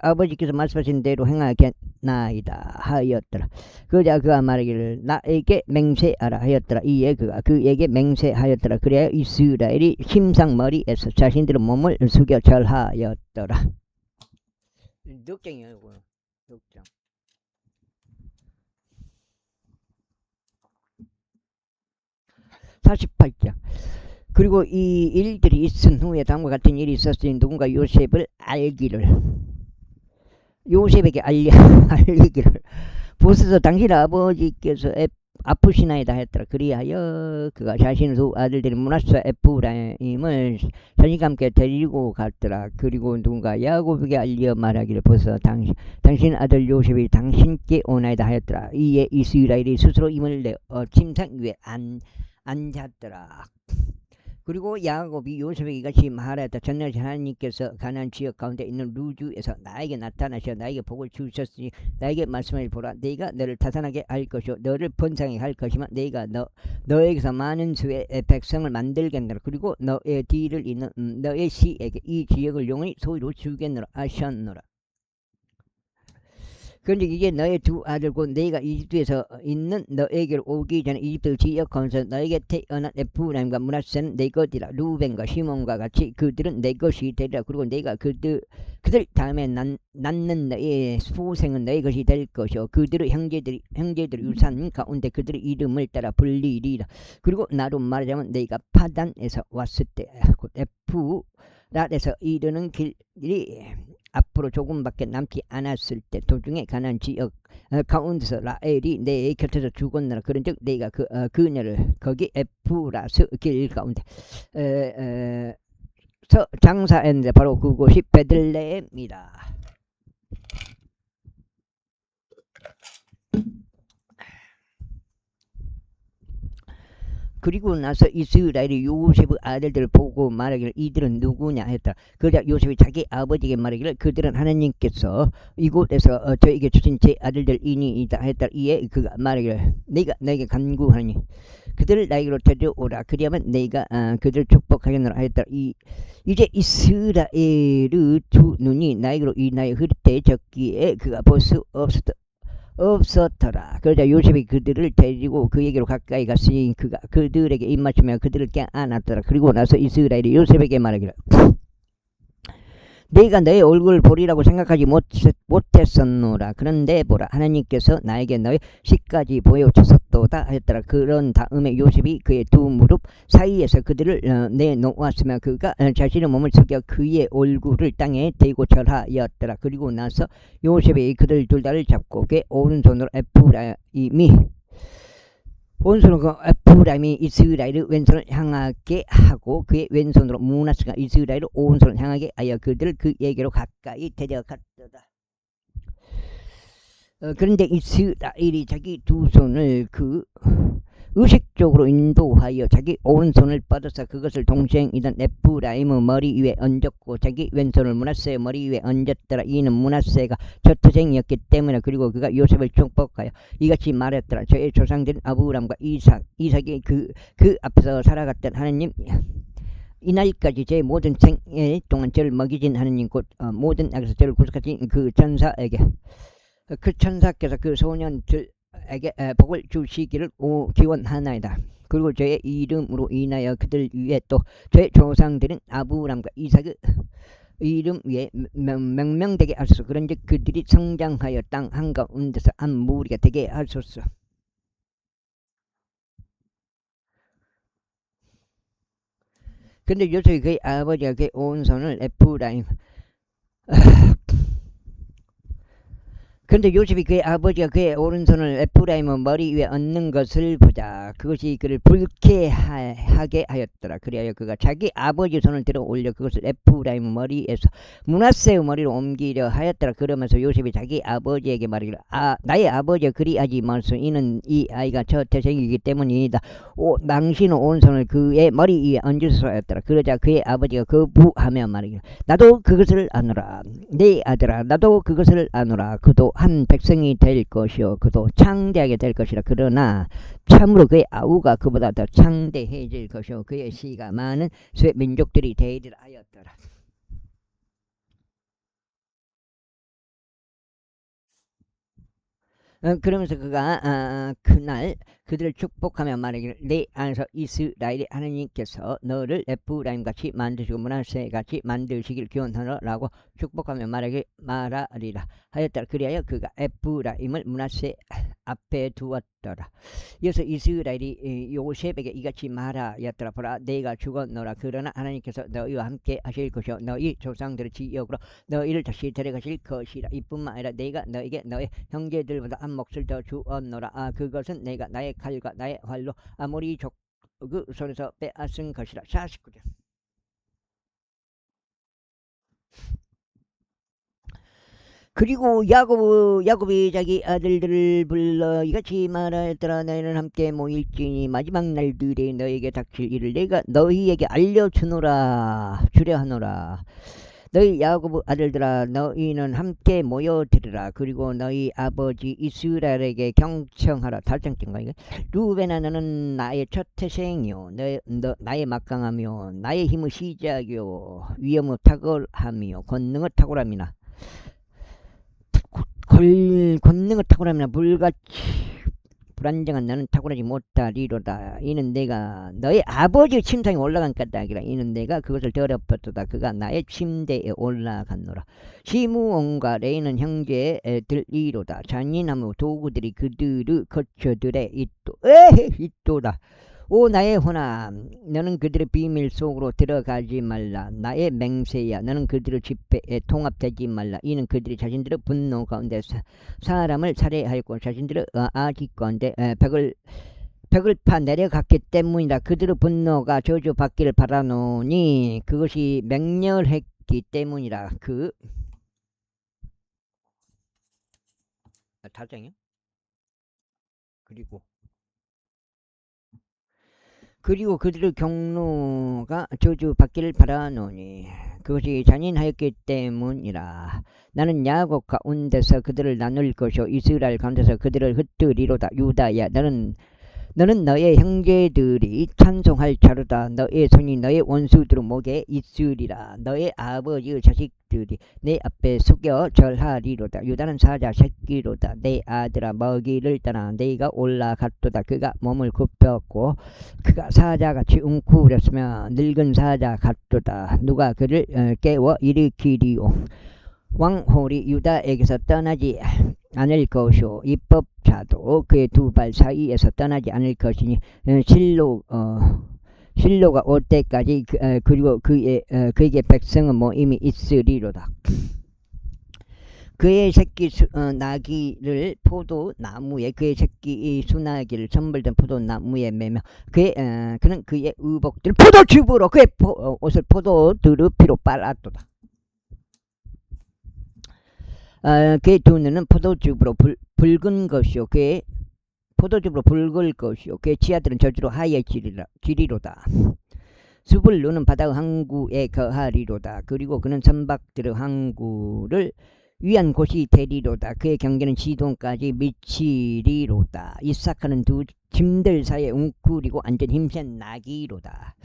아버지께서 말씀하신 대로 행하겠나이다 하였더라. 그러자 그가 말하기를 나에게 맹세하라 하였더라. 이에 그가 그에게 맹세하였더라. 그래야 이스라엘이 심상머리에서 자신들의 몸을 숙여 절하였더라. 늑장이에요. 늑장. 48장. 그리고 이 일들이 있은 후에 다음과 같은 일이 있었으니 누군가 요셉에게 알리기를 보소서 당신 아버지께서 아프시나이다 했더라. 그리하여 그가 자신의 두 아들들이 므낫세와 에프라임을 자신과 함께 데리고 갔더라. 그리고 누군가 야곱에게 알려 말하기를 보소서 당신 아들 요셉이 당신께 오나이다 하였더라. 이에 이스라엘이 스스로 힘을 내어 침상 위에 앉았더라. 그리고 야곱이 요셉에게 이같이 말하였다. 전날 하나님께서 가나안 지역 가운데 있는 루즈에서 나에게 나타나셔 나에게 복을 주셨으니 나에게 말씀을 보라. 내가 너를 타산하게 할 것이요 너를 번성하게 할 것이며 내가 너에게서 많은 수의 백성을 만들겠노라. 그리고 너의 뒤를 잇는 너의 씨에게 이 지역을 영원히 소유로 주겠노라 하셨노라. 그런데 이제 너의 두 아들고 내가 이집트에서 있는 너에게로 오기 전에 이집트 지역 가운데서 너에게 태어난 에프라임과 므낫세는 내 것이라. 루벤과 시몬과 같이 그들은 내 것이 되리라. 그리고 내가 그들 다음에 낳는 너의 후생은 너의 것이 될 것이요 그들의 형제들이 유산 가운데 그들의 이름을 따라 불리리라. 그리고 나로 말하자면 내가 파단에서 왔을 때 곧 에프랏에서 이르는 길이 앞으로 조금밖에 남지 않았을 때 도중에 가나안 지역 가운데서 라헬이 내 곁에서 죽었느라. 그런즉 내가 그녀를 거기 에프라스 길 가운데 장사했는데 바로 그곳이 베들레헴이다. 그리고 나서 이스라엘이 요셉의 아들들을 보고 말하기를 이들은 누구냐 했더라. 그러자 요셉이 자기 아버지에게 말하기를 그들은 하나님께서 이곳에서 저에게 주신 제 아들들이니이다 했더라. 이에 그가 말하기를 내가 너에게 간구하니 그들을 나에게로 데려오라. 그리하면 내가 그들을 축복하겠노라 했더라. 이제 이스라엘의 두 눈이 나에게로 인하여 흐릿해졌기에 그가 볼 수 없었더라. 그러자 요셉이 그들을 데리고 그에게로 가까이 갔으니 그가 그들에게 입맞추며 그들을 껴안았더라. 그리고 나서 이스라엘이 요셉에게 말하기를 내가 너의 얼굴을 보리라고 생각하지 못했었노라. 그런데 보라 하나님께서 나에게 너의 시까지 보여주셨도다 했더라. 그런 다음에 요셉이 그의 두 무릎 사이에서 그들을 내놓았으며 그가 자신의 몸을 숙여 그의 얼굴을 땅에 대고 절하였더라. 그리고 나서 요셉이 그들 둘 다를 잡고 그의 오른손으로 에프라임이 이스라엘의 왼손을 향하게 하고 그의 왼손으로 므낫세가 이스라엘의 오른손을 향하게 하여 그들을 그에게로 가까이 데려갔도다. 그런데 이스라엘이 자기 두 손을 그 의식적으로 인도하여 자기 오른손을 뻗어서 그것을 동생이던 에프라임의 머리 위에 얹었고 자기 왼손을 므낫세의 머리 위에 얹었더라. 이는 므낫세가 젖터생이었기 때문에. 그리고 그가 요셉을 축복하여 이같이 말했더라. 저의 조상들은 아브람과 이삭이 그 앞에서 살아갔던 하나님, 이날까지 제 모든 생애 동안 저를 먹이진 하느님 곧 모든 악에서 저를 구속하신 그 천사에게, 그 천사께서 그 소년들에게 복을 주시기를 기원하나이다. 그리고 저의 이름으로 인하여 그들 위에 또 저의 조상들은 아브람과 이삭의 이름 위에 명명되게 하소서. 그런즉 그들이 성장하여 땅 한가운데서 한 무리가 되게 하소서. 근데 요셉이 그의 아버지가 그의 오른손을 에프라임 근데 요셉이 그의 아버지가 그의 오른손을 에프라임의 머리 위에 얹는 것을 보자. 그것이 그를 불쾌하게 하였더라. 그리하여 그가 자기 아버지 손을 들어 올려 그것을 에프라임의 머리에서 므낫세의 머리로 옮기려 하였더라. 그러면서 요셉이 자기 아버지에게 말하기를 나의 아버지여 그리하지 말소. 이는 이 아이가 저 태생이기 때문이다. 당신은 오른손을 그의 머리 위에 얹으소서 하였더라. 그러자 그의 아버지가 거부하며 말하기를 나도 그것을 아노라. 네 아들아 나도 그것을 아노라. 그도 한 백성이 될 것이요 그도 창대하게 될 것이라. 그러나 참으로 그의 아우가 그보다 더 창대해질 것이요 그의 씨가 많은 쇠 민족들이 되리라 하였더라. 그러면서 그가 그날 그들을 축복하며 말하기를 내 안에서 이스라엘의 하나님께서 너를 에프라임같이 만드시고 므낫세같이 만드시길 기원하노라고 축복하며 말하리라 하였더라. 그리하여 그가 에프라임을 므낫세 앞에 두었더라. 이어서 이스라엘이 요셉에게 이같이 말하였더라. 보라 내가 죽었노라. 그러나 하나님께서 너희와 함께 하실 것이요 너희 조상들의 지역으로 너희를 다시 데려가실 것이라. 이뿐만 아니라 내가 너에게 너의 형제들보다 한 몫을 더 주었노라. 그것은 내가 나의 칼과 나의 활로 아모리 족그 손에서 빼앗은 것이라. 49절. 그리고 야곱이 자기 아들들을 불러 이같이 말하였더라. 너희는 함께 모일지니 마지막 날들에 너희에게 닥칠 일을 내가 너희에게 알려주노라 주려 하노라. 너희 야곱 아들들아 너희는 함께 모여들으라. 그리고 너희 아버지 이스라엘에게 경청하라. 달장인가 이거? 루벤아 너는 나의 첫 태생이요 나의 막강하며 나의 힘의 시작이요 위엄의 탁월함이요 권능의 탁월함이나 권능을 탁월함이나 불같이 불안정한 나는 탁월하지 못하리로다. 이는 내가 너의 아버지의 침상에 올라간 까닭이라. 이는 내가 그것을 더럽혔도다. 그가 나의 침대에 올라갔노라. 시므온과 레이는 형제들이로다. 잔인하며 도구들이 그들의 거처들에 있도다. 오 나의 호남 너는 그들의 비밀 속으로 들어가지 말라. 나의 맹세야 너는 그들의 집회에 통합되지 말라. 이는 그들이 자신들의 분노 가운데 사람을 살해하였고 자신들의 악의 가운데 벽을 파 내려갔기 때문이다. 그들의 분노가 저주받기를 바라노니 그것이 맹렬했기 때문이라. 다정이요? 그리고 그들의 경로가 저주받기를 바라노니 그것이 잔인하였기 때문이라. 나는 야곱 가운데서 그들을 나눌 것이요 이스라엘 가운데서 그들을 흩뜨리로다. 유다야 너는 너의 형제들이 찬송할 자루다. 너의 손이 너의 원수들의 목에 있으리라. 너의 아버지의 자식들이 내 앞에 숙여 절하리로다. 유다는 사자 새끼로다. 내 아들아 먹이를 떠나 내가 올라갔도다. 그가 몸을 굽혔고 그가 사자같이 웅크렸으며 늙은 사자 같도다. 누가 그를 깨워 일으키리오. 왕홀이 유다에게서 떠나지 않을 것이요 입법자도 그의 두 발 사이에서 떠나지 않을 것이니 실로가 올 때까지 그리고 그에게 백성은 모임이 있으리로다. 그의 새끼 나귀를 포도나무에 그의 새끼 수나기를 선물된 포도나무에 매며 그는 그의 의복들을 포도즙으로 그의 옷을 포도들의 피로 빨았도다. 그의 두 눈은 포도즙으로 붉은 것이요 그의 포도즙으로 붉을 것이요 그의 치아들은 저주로 하얘지리로다. 숲을 누는 바다의 항구에 거하리로다. 그리고 그는 선박들의 항구를 위한 곳이 되리로다. 그의 경계는 지동까지 미치리로다. 이삭하는 두 짐들 사이에 웅크리고 앉은 힘센 나귀로다.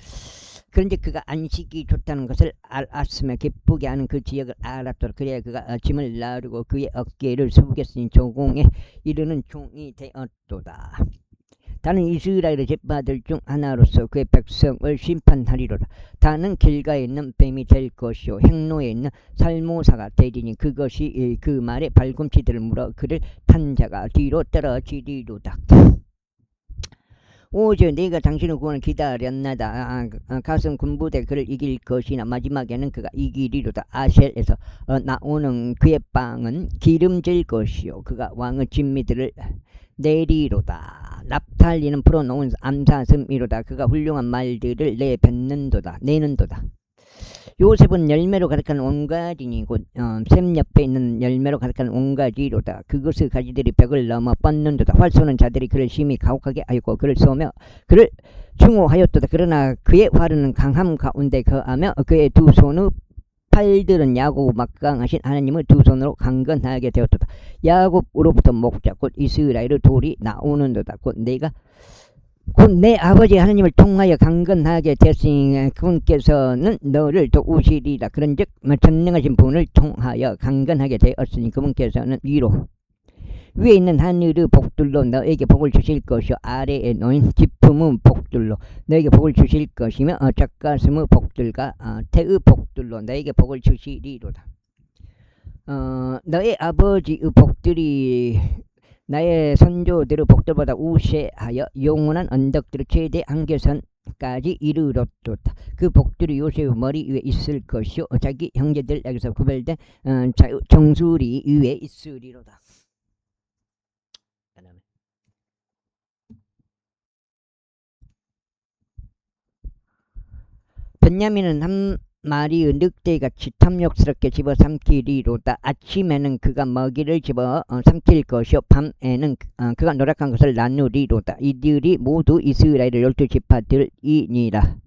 그런데 그가 안식이 좋다는 것을 알았으며 기쁘게 하는 그 지역을 알았도록 그래야 그가 짐을 나르고 그의 어깨를 숙였으니 조공에 이르는 종이 되었도다. 다는 이스라엘의 제파들 중 하나로서 그의 백성을 심판하리로다. 다는 길가에 있는 뱀이 될 것이요 행로에 있는 살모사가 되리니 그것이 그 말에 발꿈치들을 물어 그를 탄 자가 뒤로 떨어지리로다. 오저 내가 당신의 구원을 기다렸나다. 가슴 군부대 그를 이길 것이나 마지막에는 그가 이기리로다. 아셀에서 나오는 그의 빵은 기름질 것이요 그가 왕의 진미들을 내리로다. 납탈리는 풀어놓은 암사슴이로다. 그가 훌륭한 말들을 내는도다. 요셉은 열매로 가득한 온가지니 곧 샘 옆에 있는 열매로 가득한 온가지로다. 그것의 가지들이 벽을 넘어 뻗는도다. 활 쏘는 자들이 그를 심히 가혹하게 하였고 그를 쏘며 그를 충호하였도다. 그러나 그의 활은 강함 가운데 거하며 그의 두 손의 팔들은 야곱 막강하신 하나님의 두 손으로 강건하게 되었도다. 야곱으로부터 목자 곧 이스라엘의 돌이 나오는도다. 곧 내 아버지 하나님을 통하여 강건하게 되었으니 그분께서는 너를 도우시리라. 그런즉 전능하신 분을 통하여 강건하게 되었으니 그분께서는 위에 있는 하늘의 복들로 너에게 복을 주실 것이요 아래에 놓인 기품의 복들로 너에게 복을 주실 것이며 젖가슴의 복들과 태의 복들로 너에게 복을 주시리로다. 너의 아버지의 복들이 나의 선조들의 복들보다 우세하여 영원한 언덕들의 최대 한계선까지 이르렀도다. 그 복들이 요셉의 머리 위에 있을 것이요 자기 형제들에게서 구별된 정수리 위에 있으리로다. 베냐민은 한 마리의 늑대같이 탐욕스럽게 집어삼키리로다. 아침에는 그가 먹이를 집어 삼킬 것이요 밤에는 그가 노력한 것을 나누리로다. 이들이 모두 이스라엘의 12지파들이니라.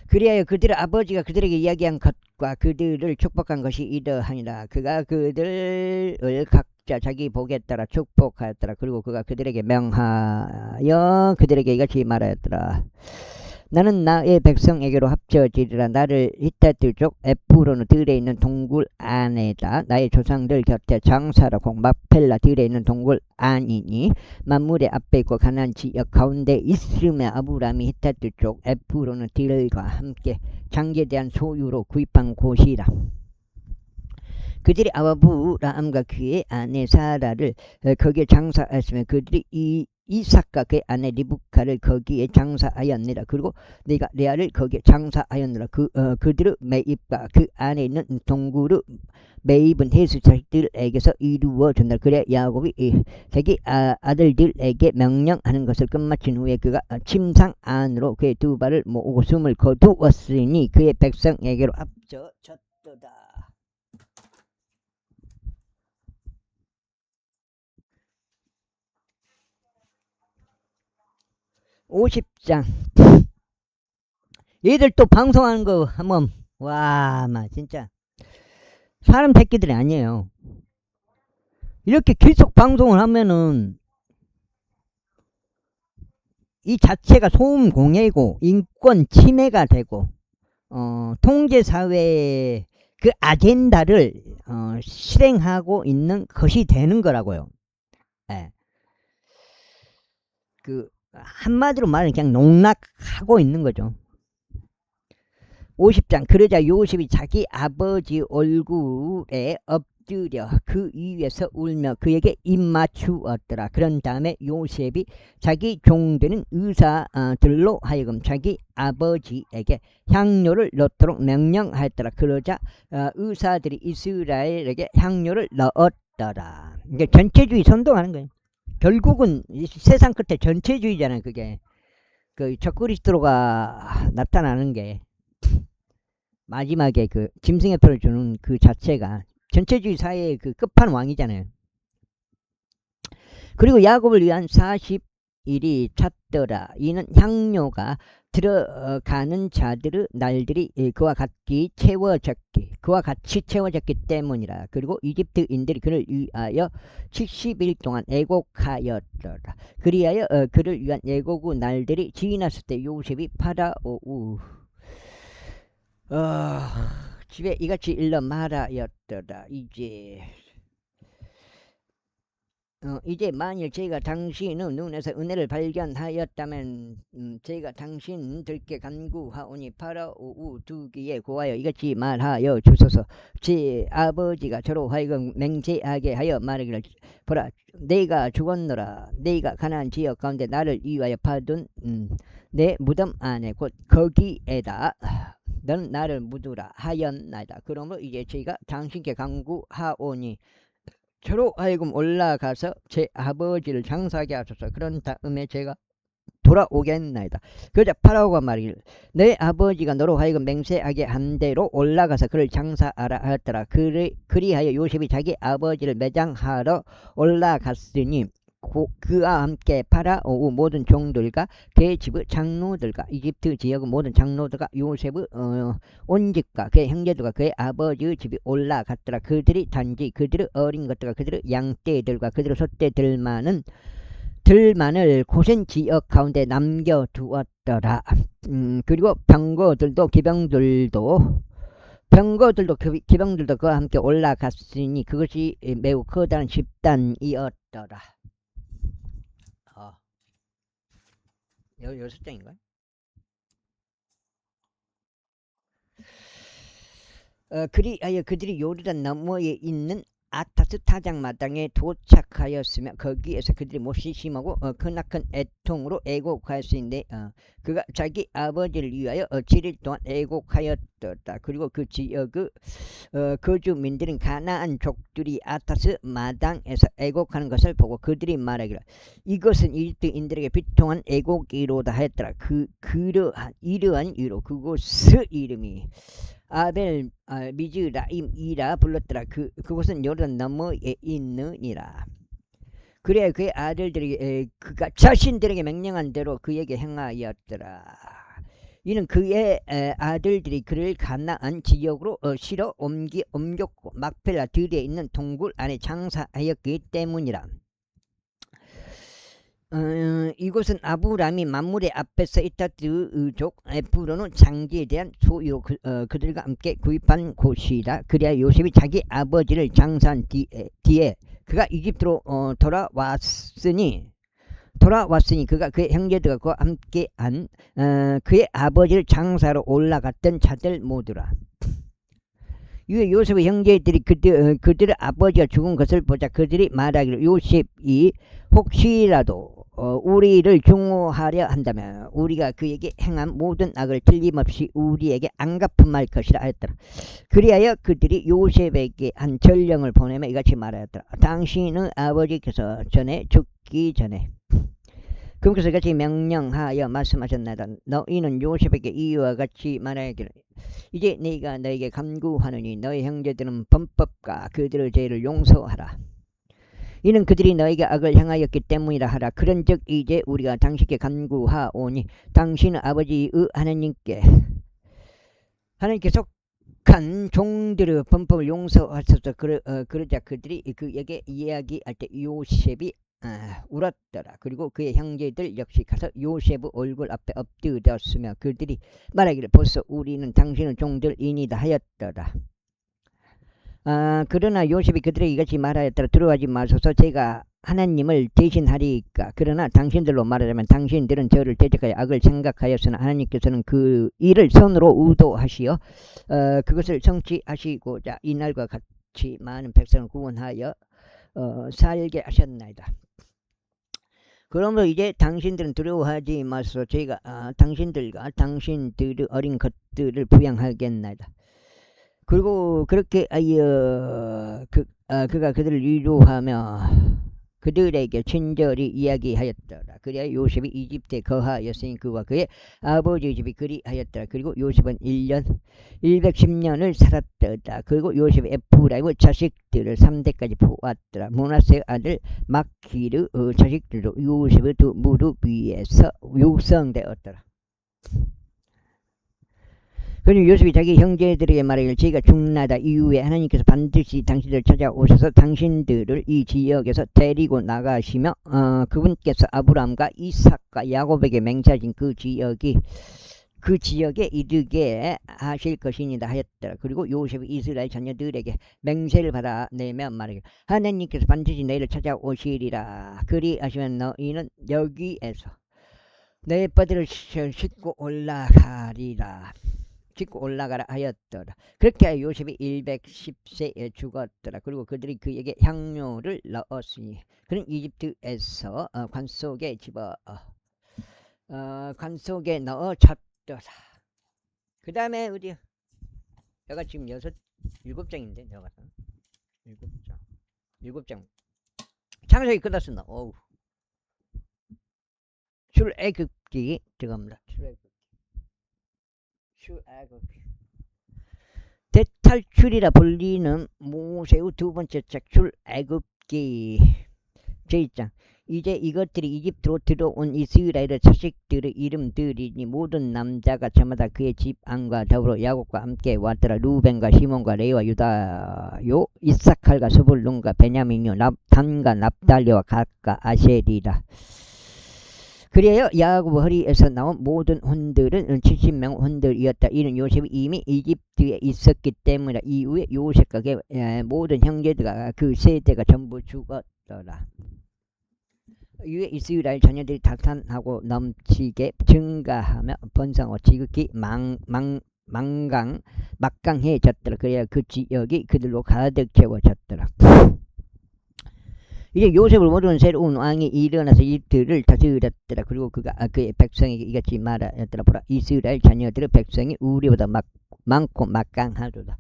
그리하여 그들의 아버지가 그들에게 이야기한 것과 그들을 축복한 것이 이러하니라. 그가 그들을 각자 자기 복에 따라 축복하였더라. 그리고 그가 그들에게 명하여 그들에게 이같이 말하였더라. 나는 나의 백성에게로 합쳐지리라. 나를 히타트 족 에프론 들에 있는 동굴 안에다 나의 조상들 곁에 장사라고 막펠라 들에 있는 동굴 안이니 만물의 앞에 있고 가나안 지역 가운데 있으며 아브라함이 히타트 족 에프론 들과 함께 장제대한 소유로 구입한 곳이라. 그들이 아브라함과 그의 아내 사라를 거기에 장사하였으며 그들이 이삭과 그의 아내 리브카를 거기에 장사하였느라. 그리고 내가 레아를 거기에 장사하였느라. 그들의 매입과 그 안에 있는 동굴의 매입은 헷의 자식들에게서 이루어졌느라. 그래 야곱이 자기 아들들에게 명령하는 것을 끝마친 후에 그가 침상 안으로 그의 두 발을 모으고 숨을 거두었으니 그의 백성에게로 합쳐졌도다. 50장. 얘들 또 방송하는 거 한번 진짜 사람 새끼들이 아니에요. 이렇게 계속 방송을 하면은 이 자체가 소음 공해고 인권 침해가 되고 통제사회의 그 아젠다를 실행하고 있는 것이 되는 거라고요. 예. 한마디로 말하면 그냥 농락하고 있는 거죠. 50장. 그러자 요셉이 자기 아버지 얼굴에 엎드려 그 위에서 울며 그에게 입맞추었더라. 그런 다음에 요셉이 자기 종되는 의사들로 하여금 자기 아버지에게 향료를 넣도록 명령하였더라. 그러자 의사들이 이스라엘에게 향료를 넣었더라. 이게 전체주의 선동하는 거예요. 결국은 세상 끝에 전체주의잖아요. 그게 그 적그리스도가 나타나는 게 마지막에 그 짐승의 표를 주는 그 자체가 전체주의 사회의 그 끝판왕이잖아요. 그리고 야곱을 위한 40일이 찼더라. 이는 향료가 들어가는 자들의 날들이 그와 같이 채워졌기 때문이라. 그리고 이집트인들이 그를 위하여 70일 동안 애곡하였더라. 그리하여 그를 위한 애곡의 날들이 지났을 때 요셉이 파라오 집에 이같이 일러 말하였더라. 이제 만일 제가 당신의 눈에서 은혜를 발견하였다면 제가 당신들께 간구하오니 파라오 두기에 고하여 이같이 말하여 주소서. 제 아버지가 저로 하여금 맹세하게 하여 말하기를 보라, 내가 죽었노라. 내가 가나안 지역 가운데 나를 위하여 파둔 내 무덤 안에 곧 거기에다 너는 나를 묻으라 하였나이다. 그러므로 이제 제가 당신께 간구하오니 저로 하여금 올라가서 제 아버지를 장사하게 하소서. 그런 다음에 제가 돌아오겠나이다. 그러자 파라오가 말이길 내 아버지가 너로 하여금 맹세하게 한 대로 올라가서 그를 장사하라 하였더라. 그리하여 요셉이 자기 아버지를 매장하러 올라갔으니 그와 함께 파라오의 모든 종들과 그의 집의 장로들과 이집트 지역의 모든 장로들과 요셉의 온 집과 그의 형제들과 그의 아버지의 집이 올라갔더라. 그들이 단지 그들의 어린 것들과 그들의 양떼들과 그들의 소떼들만을 고센 지역 가운데 남겨두었더라. 그리고 병거들도 기병들도 그와 함께 올라갔으니 그것이 매우 커다란 집단이었더라. 6장인가요? 그리하여 그들이 요르단 너머에 있는 아타스 타작마당에 도착하였으며 거기에서 그들이 몹시 심하고 크나큰 애통으로 애곡하였으니 그가 자기 아버지를 위하여 7일 동안 애곡하였더라. 그리고 그 지역의 거주민들은 가나안 족들이 아타스 마당에서 애곡하는 것을 보고 그들이 말하기를 이것은 이집트인들에게 비통한 애곡이로다 하였더라. 이러한 이유로 그곳의 이름이 아벨 미즈라임이라 불렀더라. 그곳은 요르단 너머에 있느니라. 그래 그의 아들들이 그가 자신들에게 명령한 대로 그에게 행하였더라. 이는 그의 아들들이 그를 가나안 지역으로 실어 옮겼고 막펠라 들에 있는 동굴 안에 장사하였기 때문이라. 이곳은 아브람이 만물의 앞에서 이따뜨족 에프론의 장기에 대한 소유로 그들과 함께 구입한 곳이라. 그래야 요셉이 자기 아버지를 장사한 뒤에 그가 이집트로 돌아왔으니 그가 그의 형제들과 그와 함께한 그의 아버지를 장사로 올라갔던 자들 모두라. 이에 요셉의 형제들이 그들의 아버지가 죽은 것을 보자 그들이 말하기를 요셉이 혹시라도 우리를 증오하려 한다면 우리가 그에게 행한 모든 악을 틀림없이 우리에게 안 갚음할 것이라 하였더라. 그리하여 그들이 요셉에게 한 전령을 보내며 이같이 말하였더라. 당신의 아버지께서 죽기 전에 그러면서 이같이 명령하여 말씀하셨나이다. 너희는 요셉에게 이와 같이 말하기를 이제 네가 너에게 간구하느니 너희 형제들은 범법과 그들의 죄를 용서하라. 이는 그들이 너에게 악을 행하였기 때문이라 하라. 그런즉 이제 우리가 당신께 간구하오니 당신의 아버지의 하나님께 속한 종들의 범법을 용서하소서. 그러자 그들이 그에게 이야기할 때 요셉이 울었더라. 그리고 그의 형제들 역시 가서 요셉의 얼굴 앞에 엎드렸으며 그들이 말하기를 벌써 우리는 당신의 종들이니다 하였더라. 그러나 요셉이 그들에게 이같이 말하였더라. 두려워하지 마소서. 제가 하나님을 대신하리까. 그러나 당신들로 말하자면 당신들은 저를 대적하여 악을 생각하였으나 하나님께서는 그 일을 선으로 의도하시어 그것을 성취하시고자 이날과 같이 많은 백성을 구원하여 살게 하셨나이다. 그러므로 이제 당신들은 두려워하지 마소서. 제가 당신들과 당신들의 어린 것들을 부양하겠나이다. 그리고 그렇게 그가 그들을 위로하며 그들에게 친절히 이야기하였더라. 그리하여 요셉이 이집트에 거하였으니 그와 그의 아버지 집이 그리하였더라. 그리고 요셉은 110년을 살았더라. 그리고 요셉이 에프라임의 자식들을 3대까지 보았더라. 므낫세의 아들 마키르 자식들도 요셉의 두 무릎 위에서 육성되었더라. 그리고 요셉이 자기 형제들에게 말하기를 저희가 죽나다 이후에 하나님께서 반드시 당신들을 찾아오셔서 당신들을 이 지역에서 데리고 나가시며 그분께서 아브라함과 이삭과 야곱에게 맹세하신 그 지역에 이르게 하실 것이니다 하였더라. 그리고 요셉이 이스라엘 자녀들에게 맹세를 받아내며 말하기를 하나님께서 반드시 너희를 찾아오시리라. 그리하시면 너희는 여기에서 내 뼈들을 싣고 올라가리라. 짚고 올라가라 하였더라. 그렇게 하여 요셉이 110세에 죽었더라. 그리고 그들이 그에게 향료를 넣었으니 그는 이집트에서 관 속에 넣어 쳤더라. 그 다음에 어디야? 내가 지금 7장인데 내가 봤어. 7장 창세기 끝났습니다. 어우. 출애굽기 들어갑니다. 출애굽기 대탈출이라 불리는 모세의 두 번째 책 출애굽기 제1장. 이제 이것들이 이집트로 들어온 이스라엘의 자식들의 이름들이니 모든 남자가 저마다 그의 집 안과 더불어 야곱과 함께 왔더라. 루벤과 시몬과 레위와 유다요 이사칼과 스불룬과 베냐민요 단과 납달리와 gad과 아셀이라. 그래요 야곱 허리에서 나온 모든 혼들은 70명 혼들이었다. 이는 요셉이 이미 이집트에 있었기 때문에 이후에 요셉과 모든 형제들과 그 세대가 전부 죽었더라. 이후에 이스라엘 자녀들이 다탄하고 넘치게 증가하며 번성하고 지극히 막강해졌더라. 그래야 그 지역이 그들로 가득 채워졌더라. 이제 요셉을 모르는 새로운 왕이 일어나서 이들을 다스렸더라. 그리고 그가 그의 백성에게 이같이 말하였더라. 보라, 이스라엘 자녀들의 백성이 우리보다 많고 막강하도다.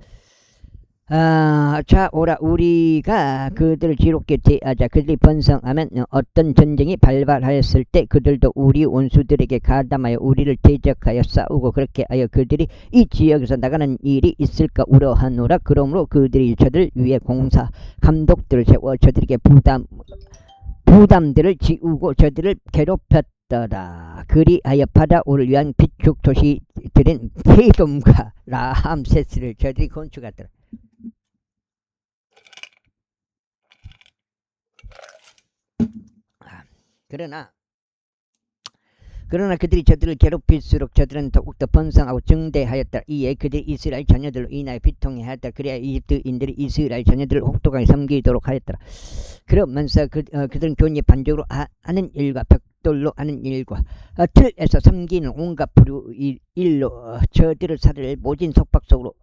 자 오라, 우리가 그들을 지롭게 대하자. 그들이 번성하면 어떤 전쟁이 발발하였을 때 그들도 우리 원수들에게 가담하여 우리를 대적하여 싸우고 그렇게 하여 그들이 이 지역에서 나가는 일이 있을까 우려하노라. 그러므로 그들이 저들 위에 공사 감독들을 세워 저들에게 부담들을 지우고 저들을 괴롭혔더라. 그리하여 파라오를 위한 비축 도시들인 페돔과 라함세스를 저들이 건축하더라. 그러나 그들이 저들을 괴롭힐수록 저들은 더욱더 번성하고 증대하였다. 이에 그들이 이스라엘 자녀들로 인하여 비통해하였다. 그래야 이집트인들이 이스라엘 자녀들을 혹독하게 섬기도록 하였더라. 그러면서 그들은 교훈이 반적으로 하는 일과 벽돌로 하는 일과 틀에서 섬기는 온갖 일로 저들을 살을 모진 속박 속으로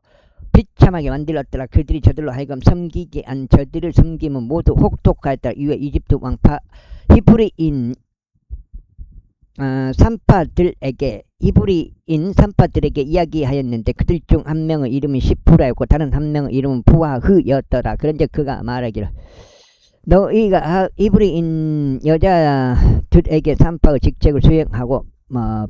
비참하게 만들었더라. 그들이 저들로 하여금 섬기게 한 저들을 섬기면 모두 혹독하였다. 이후에 이집트 왕파 히브리인 산파들에게 이야기하였는데 그들 중 한 명의 이름이 시프라였고 다른 한 명의 이름은 부하흐였더라. 그런데 그가 말하기를 너희가 히브리인 여자들에게 산파의 직책을 수행하고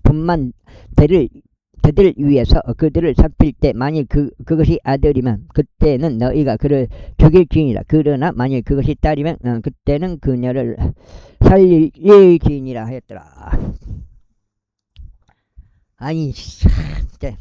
분만 대들 위해서 그들을 살필 때 만일 그것이 아들이면 그때는 너희가 그를 죽일지니라. 그러나 만일 그것이 딸이면 그때는 그녀를 살릴지니라 하였더라. 아니 진짜.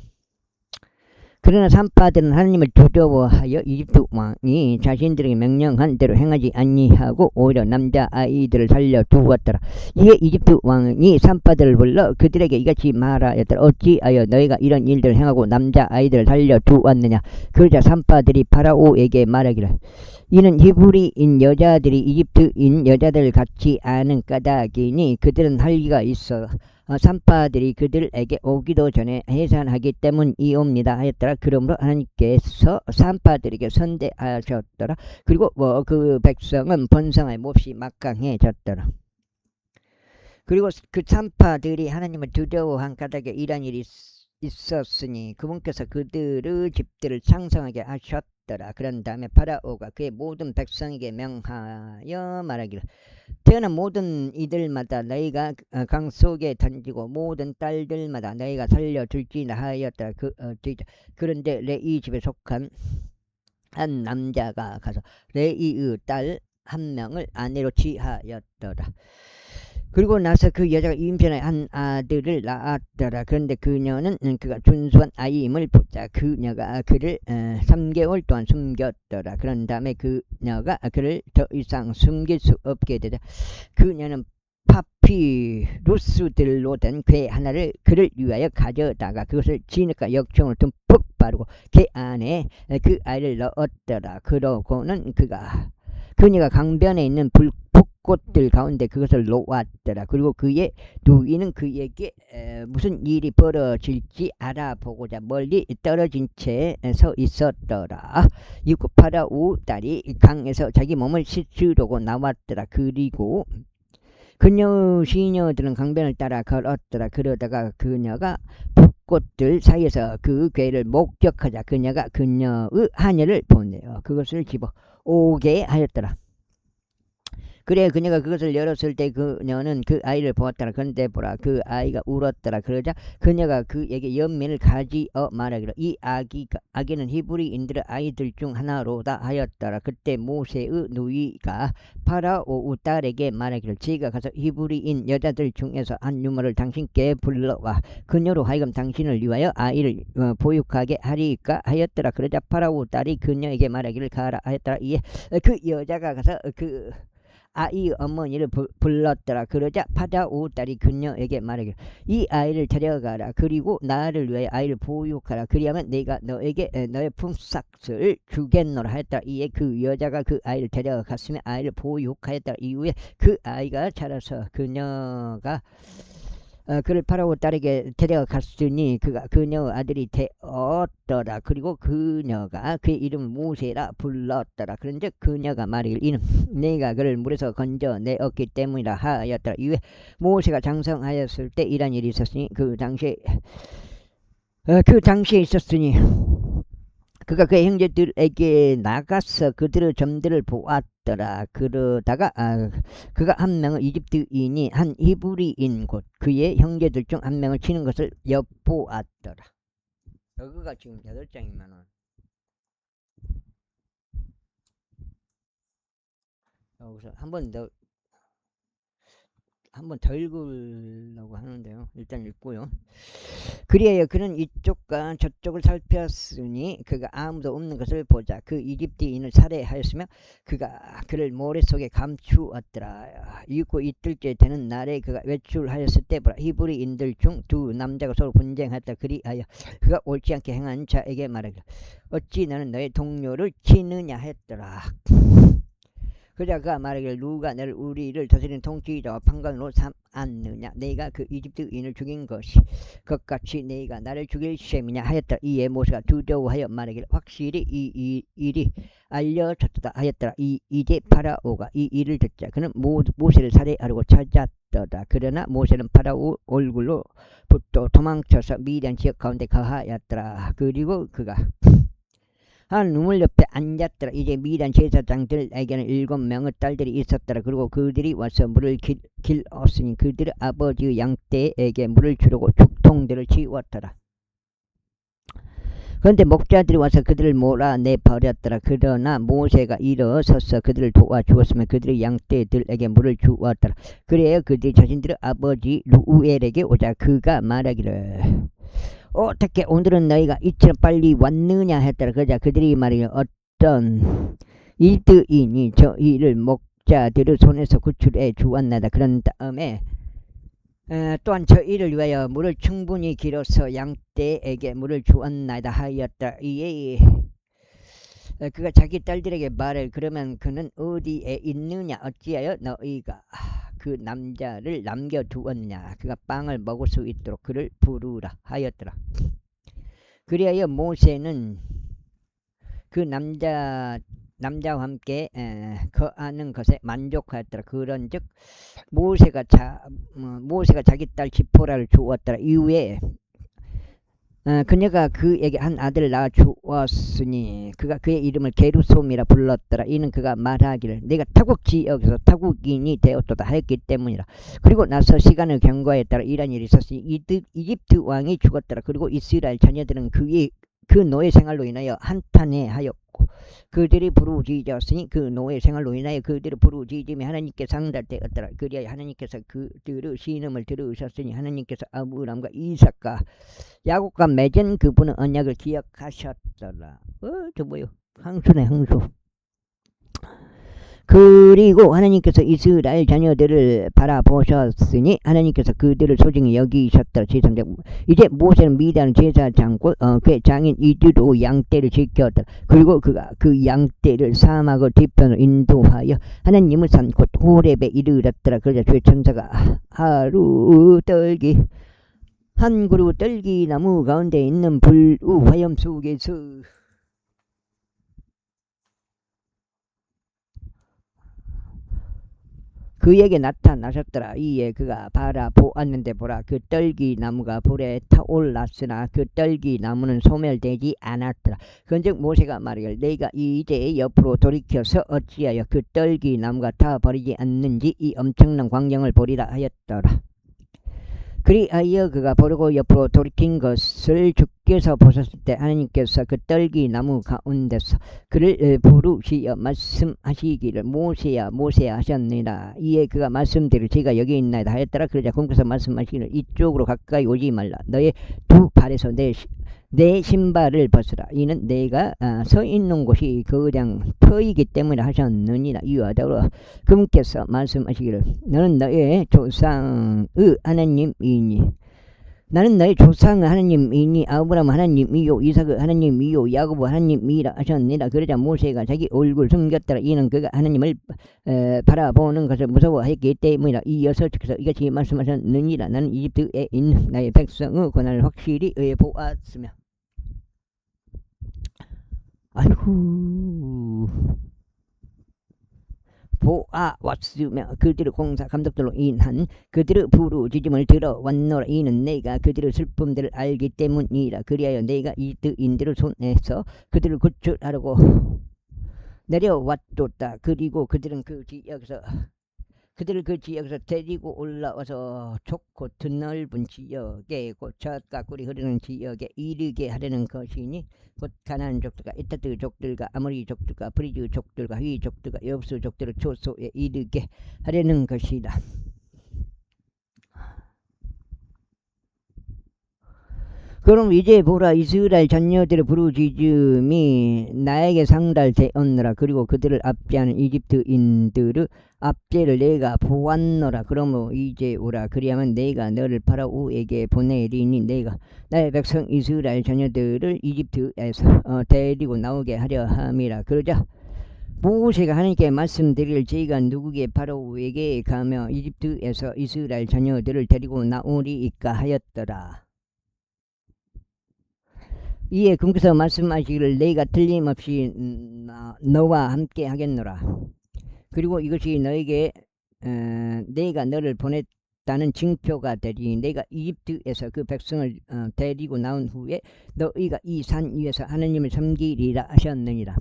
그러나 산파들은 하나님을 두려워하여 이집트 왕이 자신들에게 명령한 대로 행하지 아니하고 오히려 남자아이들을 살려두었더라. 이에 이집트 왕이 산파들을 불러 그들에게 이같이 말하였더라. 어찌하여 너희가 이런 일들을 행하고 남자아이들을 살려두었느냐. 그러자 산파들이 파라오에게 말하기를 이는 히브리인 여자들이 이집트인 여자들을 갖지 않은 까닭이니 그들은 할기가 있어 산파들이 그들에게 오기도 전에 해산하기 때문이옵니다 하였더라. 그러므로 하나님께서 산파들에게 선대하셨더라. 그리고 그 백성은 번성하여 몹시 막강해졌더라. 그리고 그 산파들이 하나님을 두려워한 까닭에 이런 일이 있었으니 그분께서 그들의 집들을 창성하게 하셨더라. 하였더라. 그런 다음에 파라오가 그의 모든 백성에게 명하여 말하기를 태어난 모든 이들마다 너희가 강 속에 던지고 모든 딸들마다 너희가 살려줄지나 하였더라. 그런데 레이 집에 속한 한 남자가 가서 레이의 딸 한 명을 아내로 취하였더라. 그리고 나서 그 여자가 임신하여 한 아들을 낳았더라. 그런데 그녀는 그가 준수한 아이임을 보자 그녀가 그를 3개월 동안 숨겼더라. 그런 다음에 그녀가 그를 더 이상 숨길 수 없게 되자 그녀는 파피루스들로 된 궤 하나를 그를 위하여 가져다가 그것을 진흙과 역청을 듬뿍 바르고 궤 안에 그 아이를 넣었더라. 그러고는 그녀가 강변에 있는 붓꽃들 가운데 그것을 놓았더라. 그리고 그의 누이는 그에게 무슨 일이 벌어질지 알아보고자 멀리 떨어진 채 서 있었더라. 이후 파라오 딸이 강에서 자기 몸을 씻으려고 나왔더라. 그리고 그녀의 시녀들은 강변을 따라 걸었더라. 그러다가 그녀가 붓꽃들 사이에서 그 궤를 목격하자 그녀가 그녀의 하녀를 보내어 그것을 집어 오게 하였더라. 그래 그녀가 그것을 열었을 때 그녀는 그 아이를 보았더라. 그런데 보라 그 아이가 울었더라. 그러자 그녀가 그에게 연민을 가지어 말하기를 이 아기는 히브리인들의 아이들 중 하나로다 하였더라. 그때 모세의 누이가 파라오의 딸에게 말하기를 제가 가서 히브리인 여자들 중에서 한 유모를 당신께 불러와 그녀로 하여금 당신을 위하여 아이를 보육하게 하리까 하였더라. 그러자 파라오 딸이 그녀에게 말하기를 가라 하였더라. 이에 그 여자가 가서 그 아이 어머니를 불렀더라. 그러자 파라오 딸이 그녀에게 말하기를 이 아이를 데려가라. 그리고 나를 위하여 아이를 보육하라. 그리하면 내가 너에게 너의 품삯을 주겠노라 하였더라. 이에 그 여자가 그 아이를 데려갔으며 아이를 보육하였더라. 이후에 그 아이가 자라서 그녀가 그를 파라오 딸에게 데려갔으니 그녀의 아들이 되었더라. 그리고 그녀가 그의 이름을 모세라 불렀더라. 그런즉 그녀가 말하기를 이는 내가 그를 물에서 건져내었기 때문이라 하였더라. 이후에 모세가 장성하였을 때 이런 일이 있었으니 그 당시에 있었으니 그가 그의 형제들에게 나가서 그들의 점들을 보았더라. 그러다가 그가 한 명은 이집트인이 한 히브리인 곧 그의 형제들 중 한 명을 치는 것을 엿보았더라. 여기가 지금 8장이면은 여기서 한번 더 읽으려고 하는데요. 일단 읽고요. 그리하여 그는 이쪽과 저쪽을 살폈으니 그가 아무도 없는 것을 보자 그 이집트인을 살해하였으며 그가 그를 모래 속에 감추었더라. 이윽고 이틀째 되는 날에 그가 외출하였을 때 보라 히브리인들 중 두 남자가 서로 분쟁하였다. 그리하여 그가 옳지 않게 행한 자에게 말하기를 어찌 너는 너의 동료를 치느냐 했더라. 그러자 그가 말하기를 누가 너를 우리를 다스리는 통치자와 판관으로 삼았느냐. 내가 그 이집트인을 죽인 것이 그것같이 내가 나를 죽일 셈이냐 하였더라. 이에 모세가 두려워하여 말하기를 확실히 이 일이 알려졌다 하였더라. 이제 파라오가 이 일을 듣자 그는 모세를 살해하려고 찾았더라. 그러나 모세는 파라오 얼굴로부터 도망쳐서 미디안 지역 가운데 거하였더라. 그리고 그가 한 우물 옆에 앉았더라. 이제 미디안 제사장들에게는 7명의 딸들이 있었더라. 그리고 그들이 와서 물을 길었으니 그들의 아버지의 양떼에게 물을 주려고 죽통들을 치웠더라. 그런데 목자들이 와서 그들을 몰아내 버렸더라. 그러나 모세가 일어서서 그들을 도와주었으며 그들의 양떼들에게 물을 주었더라. 그래야 그들이 자신들의 아버지 루우엘에게 오자 그가 말하기를 어떻게 오늘은 너희가 이처럼 빨리 왔느냐 했더라. 그러자 그들이 말하기를 어떤 이집트인이 저희를 목자들의 손에서 구출해 주었나이다. 그런 다음에 또한 저희를 위하여 물을 충분히 길어서 양떼에게 물을 주었나이다 하였다. 이에 그가 자기 딸들에게 말을 그러면 그는 어디에 있느냐 어찌하여 너희가 그 남자를 남겨두었냐. 그가 빵을 먹을 수 있도록 그를 부르라 하였더라. 그리하여 모세는 그 남자와 함께 거하는 것에 만족하였더라. 그런즉 모세가 자기 딸 지포라를 주었더라. 이후에 그녀가 그에게 한 아들을 낳아 주었으니 그가 그의 이름을 게르솜이라 불렀더라. 이는 그가 말하기를 내가 타국 지역에서 타국인이 되었도다 하였기 때문이라. 그리고 나서 시간을 경과에 따라 이런 일이 있었으니 이집트 왕이 죽었더라. 그리고 이스라엘 자녀들은 그 노예 생활로 인하여 한탄해하였고 그들이 부르짖었으니 그 노예 생활로 인하여 그들을 부르짖음이 하나님께 상달되었더라. 그리하여 하나님께서 그들의 신음을 들으셨으니 하나님께서 아브람과 이삭과 야곱과 맺은 그분의 언약을 기억하셨더라. 저 뭐요? 항수네 항수. 그리고 하나님께서 이스라엘 자녀들을 바라보셨으니 하나님께서 그들을 소중히 여기셨더라. 제3장. 이제 모세는 미디안 제사장과 그의 장인 이드로 양떼를 지켰더라. 그리고 그가 그 양떼를 사막의 뒤편으로 인도하여 하나님의 산 곧 호렙에 이르렀더라. 그러자 주의 천사가 한 그루 떨기 나무 가운데 있는 불의 화염 속에서 그에게 나타나셨더라. 이에 그가 바라보았는데 보라 그 떨기 나무가 불에 타올랐으나 그 떨기 나무는 소멸되지 않았더라. 그런즉 모세가 말하기를 내가 이제 옆으로 돌이켜서 어찌하여 그 떨기 나무가 타버리지 않는지 이 엄청난 광경을 보리라 하였더라. 그리하여 그가 보려고 옆으로 돌이킨 것을 주께서 보셨을 때 하나님께서 그 떨기 나무 가운데서 그를 부르시어 말씀하시기를 모세야 모세야 하셨느니라. 이에 그가 말씀드리를 제가 여기 있나이다 하였더라. 그러자 공께서 말씀하시기를 이쪽으로 가까이 오지 말라. 너의 두 발에서 내 신발을 벗으라. 이는 내가 서 있는 곳이 그냥 터이기 때문에 하셨느니라. 이와 더불어 그분께서 말씀하시기를 너는 너의 조상의 하나님이니 나는 너의 조상의 하나님이니 아브라함 하나님이요 이삭의 하나님이요 야곱 하나님이라 하셨느니라. 그러자 모세가 자기 얼굴을 숨겼더라. 이는 그가 하나님을 바라보는 것을 무서워했기 때문이라. 이어서 주께서 이같이 말씀하셨느니라. 나는 이집트에 있는 나의 백성의 고난을 확실히 보았으며 보아왔으며 그들의 공사 감독들로 인한 그들의 부르짖음을 들어왔노라. 이는 내가 그들의 슬픔들을 알기 때문이라. 그리하여 내가 이집트인들의 손에서 그들을 구출하려고 내려왔도다. 그리고 그들을 그 지역에서 데리고 올라와서 좁고 드넓은 지역에 곧 젖과 꿀이 흐르는 지역에 이르게 하려는 것이니 곧 가나안 족들과 이타트 족들과 아모리 족들과 브리즈 족들과 휘 족들과 여부스 족들을 초소에 이르게 하려는 것이다. 그럼 이제 보라 이스라엘 자녀들의 부르짖음이 나에게 상달되었노라. 그리고 그들을 압제하는 이집트인들의 압제를 내가 보았노라. 그러므로 이제 오라. 그리하면 내가 너를 파라오에게 보내리니 내가 나의 백성 이스라엘 자녀들을 이집트에서 데리고 나오게 하려 함이라. 그러자 모세가 하나님께 말씀드릴 제가 누구게 파라오에게 가며 이집트에서 이스라엘 자녀들을 데리고 나오리이까 하였더라. 이에 그분께서 말씀하시기를 내가 틀림없이 너와 함께 하겠노라. 그리고 이것이 너에게 내가 너를 보냈다는 징표가 되리. 내가 이집트에서 그 백성을 데리고 나온 후에 너희가 이 산 위에서 하나님을 섬기리라 하셨느니라.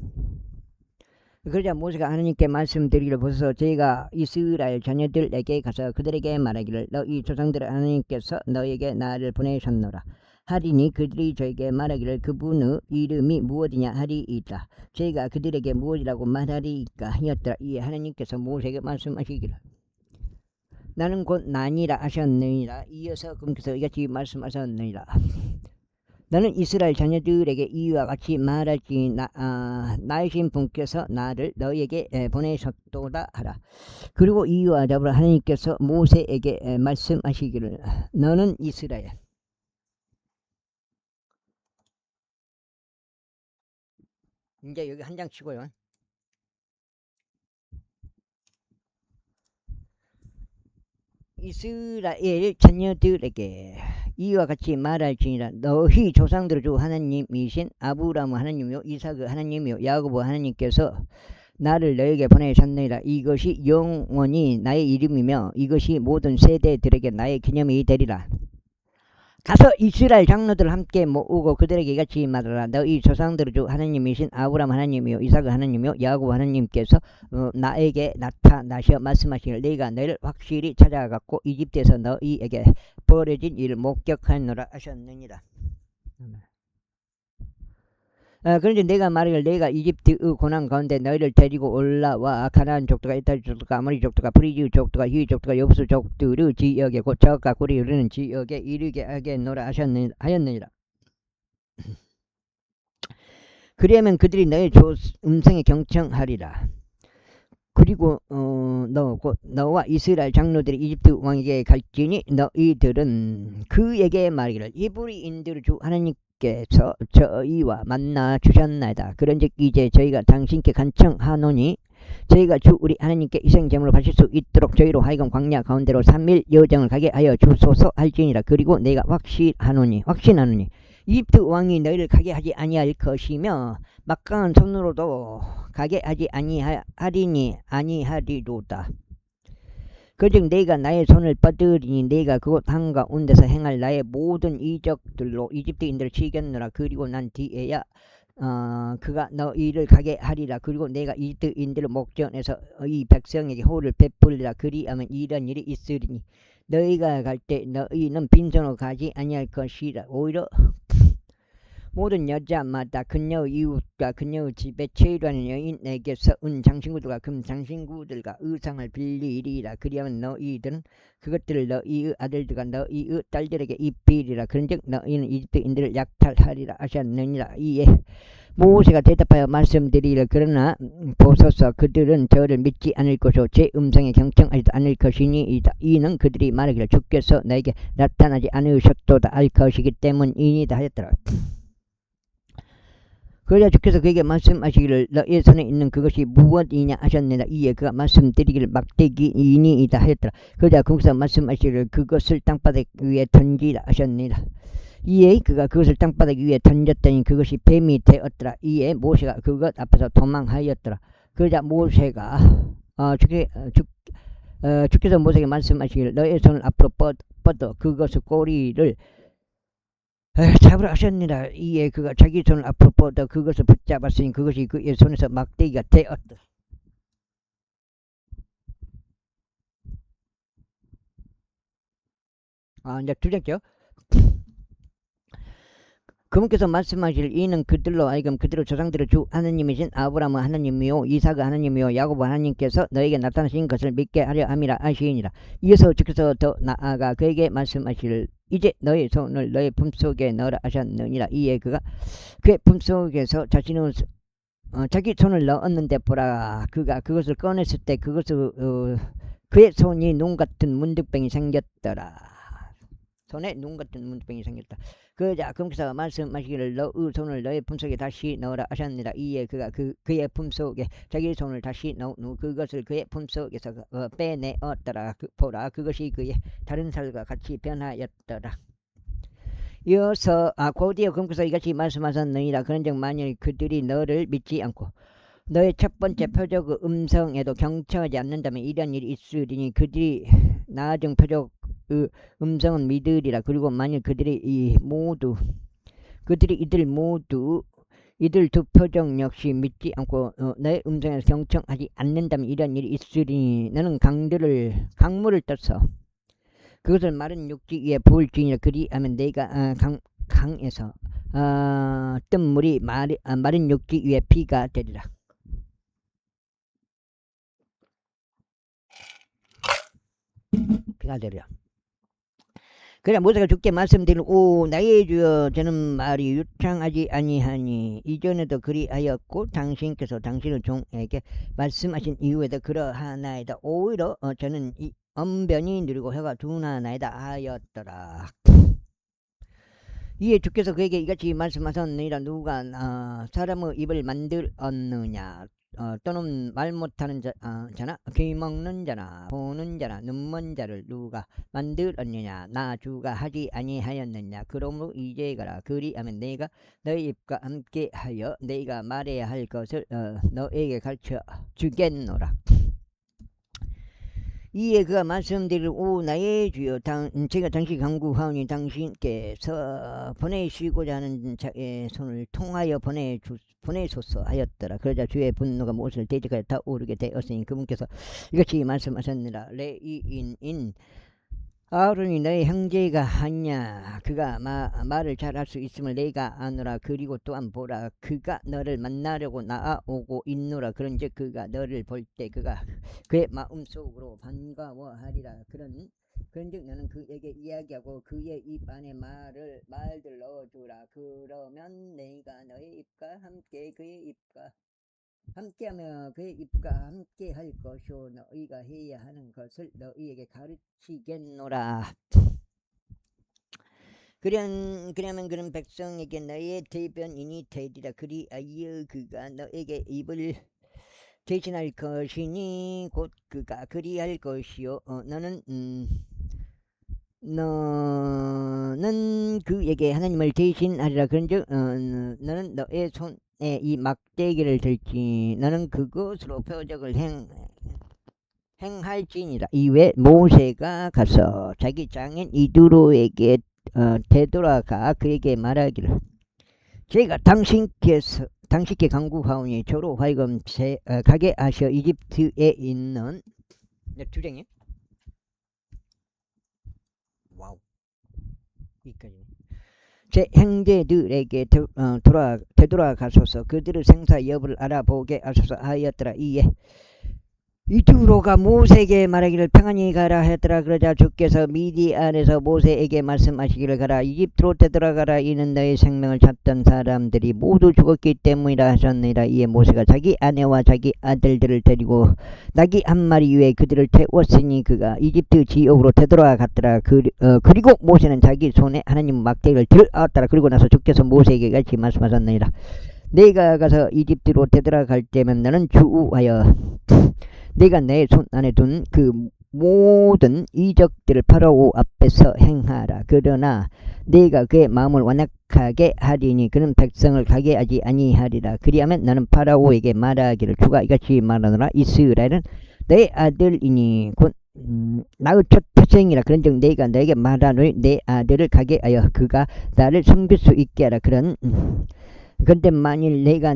그러자 모세가 하나님께 말씀드리기를 보소서 제가 이스라엘 자녀들에게 가서 그들에게 말하기를 너희 조상들의 하나님께서 너에게 나를 보내셨노라 하리니 그들이 저에게 말하기를 그분의 이름이 무엇이냐 하리이다. 제가 그들에게 무엇이라고 말하리이까 하였더라. 이에 하나님께서 모세에게 말씀하시기를 나는 곧 나니라 하셨느니라. 이어서 그분께서 이같이 말씀하셨느니라. 너는 이스라엘 자녀들에게 이와 같이 말하지 나이신 분께서 나를 너에게 보내셨도다 하라. 그리고 이와 더불어 하나님께서 모세에게 말씀하시기를 너는 이스라엘 이제 여기 한 장 치고요. 이스라엘 자녀들에게 이와 같이 말할지니라. 너희 조상들의 주 하나님이신 아브라함 하나님이요 이삭의 하나님이요 야곱 하나님께서 나를 너에게 보내셨느니라. 이것이 영원히 나의 이름이며 이것이 모든 세대들에게 나의 기념이 되리라. 가서 이스라엘 장로들 함께 모으고 그들에게 이같이 말하라. 너희 조상들의 주 하나님이신 아브라함 하나님이요 이삭 하나님이요 야곱 하나님께서 나에게 나타나셔 말씀하시기를 내가 너희를 확실히 찾아갖고 이집트에서 너희에게 벌어진 일을 목격하노라 하셨느니라. 그런데 내가 말하기를 내가 이집트의 고난 가운데 너희를 데리고 올라와 가나안 족도가 이스라엘 족도가 아모리 족도가 브리지 족도가 히위 족도가 여부수 족들의 지역에 곧 저가 꿀이 흐르는 지역에 이르게 하겠노라 하였느니라. 그리하면 그들이 너의 음성에 경청하리라. 그리고 너와 이스라엘 장로들이 이집트 왕에게 갈지니 너희들은 그에게 말하기를 히브리인들의 주 하나님께서 저희와 만나 주셨나이다. 그런즉 이제 저희가 당신께 간청하노니 저희가 주 우리 하나님께 희생제물을 바칠 수 있도록 저희로 하여금 광야 가운데로 3일 여정을 가게 하여 주소서 할지니라. 그리고 내가 확신하노니 이집트 왕이 너희를 가게 하지 아니할 것이며 막강한 손으로도 가게 하지 아니하리로다. 그즉 내가 나의 손을 뻗으리니 내가 그곳 한가운데서 행할 나의 모든 이적들로 이집트인들을 치겠노라. 그리고 난 뒤에야 그가 너희를 가게 하리라. 그리고 내가 이집트인들을 목전에서 이 백성에게 호를 베풀리라. 그리하면 이런 일이 있으리니 너희가 갈 때 너희는 빈손으로 가지 아니할 것이라. 오히려 모든 여자마다 그녀의 이웃과 그녀의 집에 체류하는 여인에게서 은 장신구들과 금 장신구들과 의상을 빌리리라. 그리하면 너희들은 그것들을 너희의 아들들과 너희의 딸들에게 입히리라. 그런즉 너희는 이집트인들을 약탈하리라 하셨느니라. 이에 모세가 대답하여 말씀드리기를 그러나 보소서 그들은 저를 믿지 않을 것이요 제 음성에 경청하지도 않을 것이니이다. 이는 그들이 말하기를 주께서 너에게 나타나지 않으셨도다 할 것이기 때문이니다 하였더라. 그러자 주께서 그에게 말씀하시기를 너의 손에 있는 그것이 무엇이냐 하셨느니라. 이에 그가 말씀드리기를 막대기이니이다 하였더라. 그러자 거기서 말씀하시기를 그것을 땅바닥 위에 던지라 하셨느니라. 이에 그가 그것을 땅바닥 위에 던졌더니 그것이 뱀이 되었더라. 이에 모세가 그것 앞에서 도망하였더라. 그러자 모세가 주께서 모세에게 말씀하시기를 너의 손을 앞으로 뻗어 그것의 꼬리를 잡으라 하셨느니라. 이에 그가 자기 손을 앞으로 뻗어 그것을 붙잡았으니 그것이 그의 손에서 막대기가 되었다. 이제 두절죠. 그분께서 말씀하실 이는 그들로 하여금 그들의 조상들의 주 하나님이신 아브라함 하나님이요 이삭 하나님이요 야곱 하나님께서 너에게 나타나신 것을 믿게 하려 함이라 하시니라. 이어서 주께서 더 나아가 그에게 말씀하시기를 이제 너의 손을 너의 품속에 넣으라 하셨느니라. 이에 그가 그의 품속에서 자기 손을 넣었는데 보라 그가 그것을 꺼냈을 때 그의 손이 눈 같은 문득병이 생겼더라. 손에 눈 같은 문득병이 생겼다. 그자 그분께서 말씀하시기를 너의 손을 너의 품속에 다시 넣으라 하셨느니라. 이에 그가 그의 품속에 자기 손을 다시 넣은 후 그것을 그의 품속에서 빼내었더라. 보라 그것이 그의 다른 살과 같이 변하였더라. 이어서 곧이어 그분께서 이같이 말씀하셨느니라. 그런즉 만일 그들이 너를 믿지 않고 너의 첫 번째 표적의 음성에도 경청하지 않는다면 이런 일이 있으리니 그들이 나중 표적 음성은 믿으리라. 그리고 만일 그들이 이들 두 표적 역시 믿지 않고 너의 음성에서 경청하지 않는다면 이런 일이 있으리니 너는 강물을 떠서 그것을 마른 육지 위에 부을지니라. 그리하면 내가 강에서 뜬 물이 마른 육지 위에 피가 되리라. 피가 되리라. 그래 모세가 주께 말씀드리는 나의 주여 저는 말이 유창하지 아니하니 이전에도 그리하였고 당신께서 당신의 종에게 말씀하신 이후에도 그러하나이다. 오히려 저는 이 언변이 느리고 혀가 둔하나이다 하였더라. 이에 주께서 그에게 이같이 말씀하셨느니라. 누가 사람의 입을 만들었느냐 또는 말 못하는 자나 귀 먹는 자나 보는 자나 눈먼 자를 누가 만들었느냐 나 주가 하지 아니하였느냐. 그러므로 이제 가라. 그리하면 내가 너희 입과 함께 하여 내가 말해야 할 것을 너에게 가르쳐 주겠노라. 이에 그가 말씀드릴 오 나의 주여 제가 당시 강구하오니 당신께서 보내시고자 하는 자의 손을 통하여 보내소서 하였더라. 그러자 주의 분노가 못을 대적하여 타오르게 되었으니 그분께서 이같이 말씀하셨느라 레위인인 아론이 너의 형제가 하냐. 그가 말을 잘할 수 있음을 내가 아노라. 그리고 또한 보라, 그가 너를 만나려고 나아오고 있노라. 그가 너를 볼 때 그가 그의 마음속으로 반가워하리라. 그런즉 너는 그에게 이야기하고 그의 입 안에 말들 넣어주라. 그러면 내가 너의 입과 함께 그의 입과 함께하며 그의 입과 함께 할 것이요 너희가 해야 하는 것을 너희에게 가르치겠노라. 그러면 그런 백성에게 너의 대변인이 되리라. 그리하여 그가 너에게 입을 대신할 것이니 곧 그가 그리할 것이요 너는 그에게 하나님을 대신하리라. 그런즉 너는 너의 손에 이 막대기를 들지. 너는 그것으로 표적을 행할지니라. 이외 모세가 가서 자기 장인 이두로에게 되돌아가 그에게 말하기를 제가 당신께 강구하오니 저로 하여금 가게 하셔 이집트에 있는 주랭이 와우 여기까지 제 형제들에게 되돌아가소서. 그들의 생사 여부를 알아보게 하소서 하였더라. 이에 이두로가 모세에게 말하기를 평안히 가라 하였더라. 그러자 주께서 미디안에서 모세에게 말씀하시기를 가라 이집트로 되돌아가라. 이는 너의 생명을 찾던 사람들이 모두 죽었기 때문이라 하셨느니라. 이에 모세가 자기 아내와 자기 아들들을 데리고 나귀 한 마리 위에 그들을 태웠으니 그가 이집트 지역으로 되돌아갔더라. 그리고 모세는 자기 손에 하나님 막대기를 들었더라. 그리고 나서 주께서 모세에게 같이 말씀하셨느니라. 내가 가서 이집트로 되돌아갈 때면 너는 주의하여 내가 내 손 안에 둔 그 모든 이적들을 파라오 앞에서 행하라. 그러나 내가 그의 마음을 완악하게 하리니 그는 백성을 가게 하지 아니하리라. 그리하면 나는 파라오에게 말하기를 주가 이같이 말하노라. 이스라엘은 내 아들이니 곧 나의 첫 태생이라. 그런즉 내가 너에게 말하노니 내 아들을 가게 하여 그가 나를 섬길 수 있게 하라. 그런데 만일 내가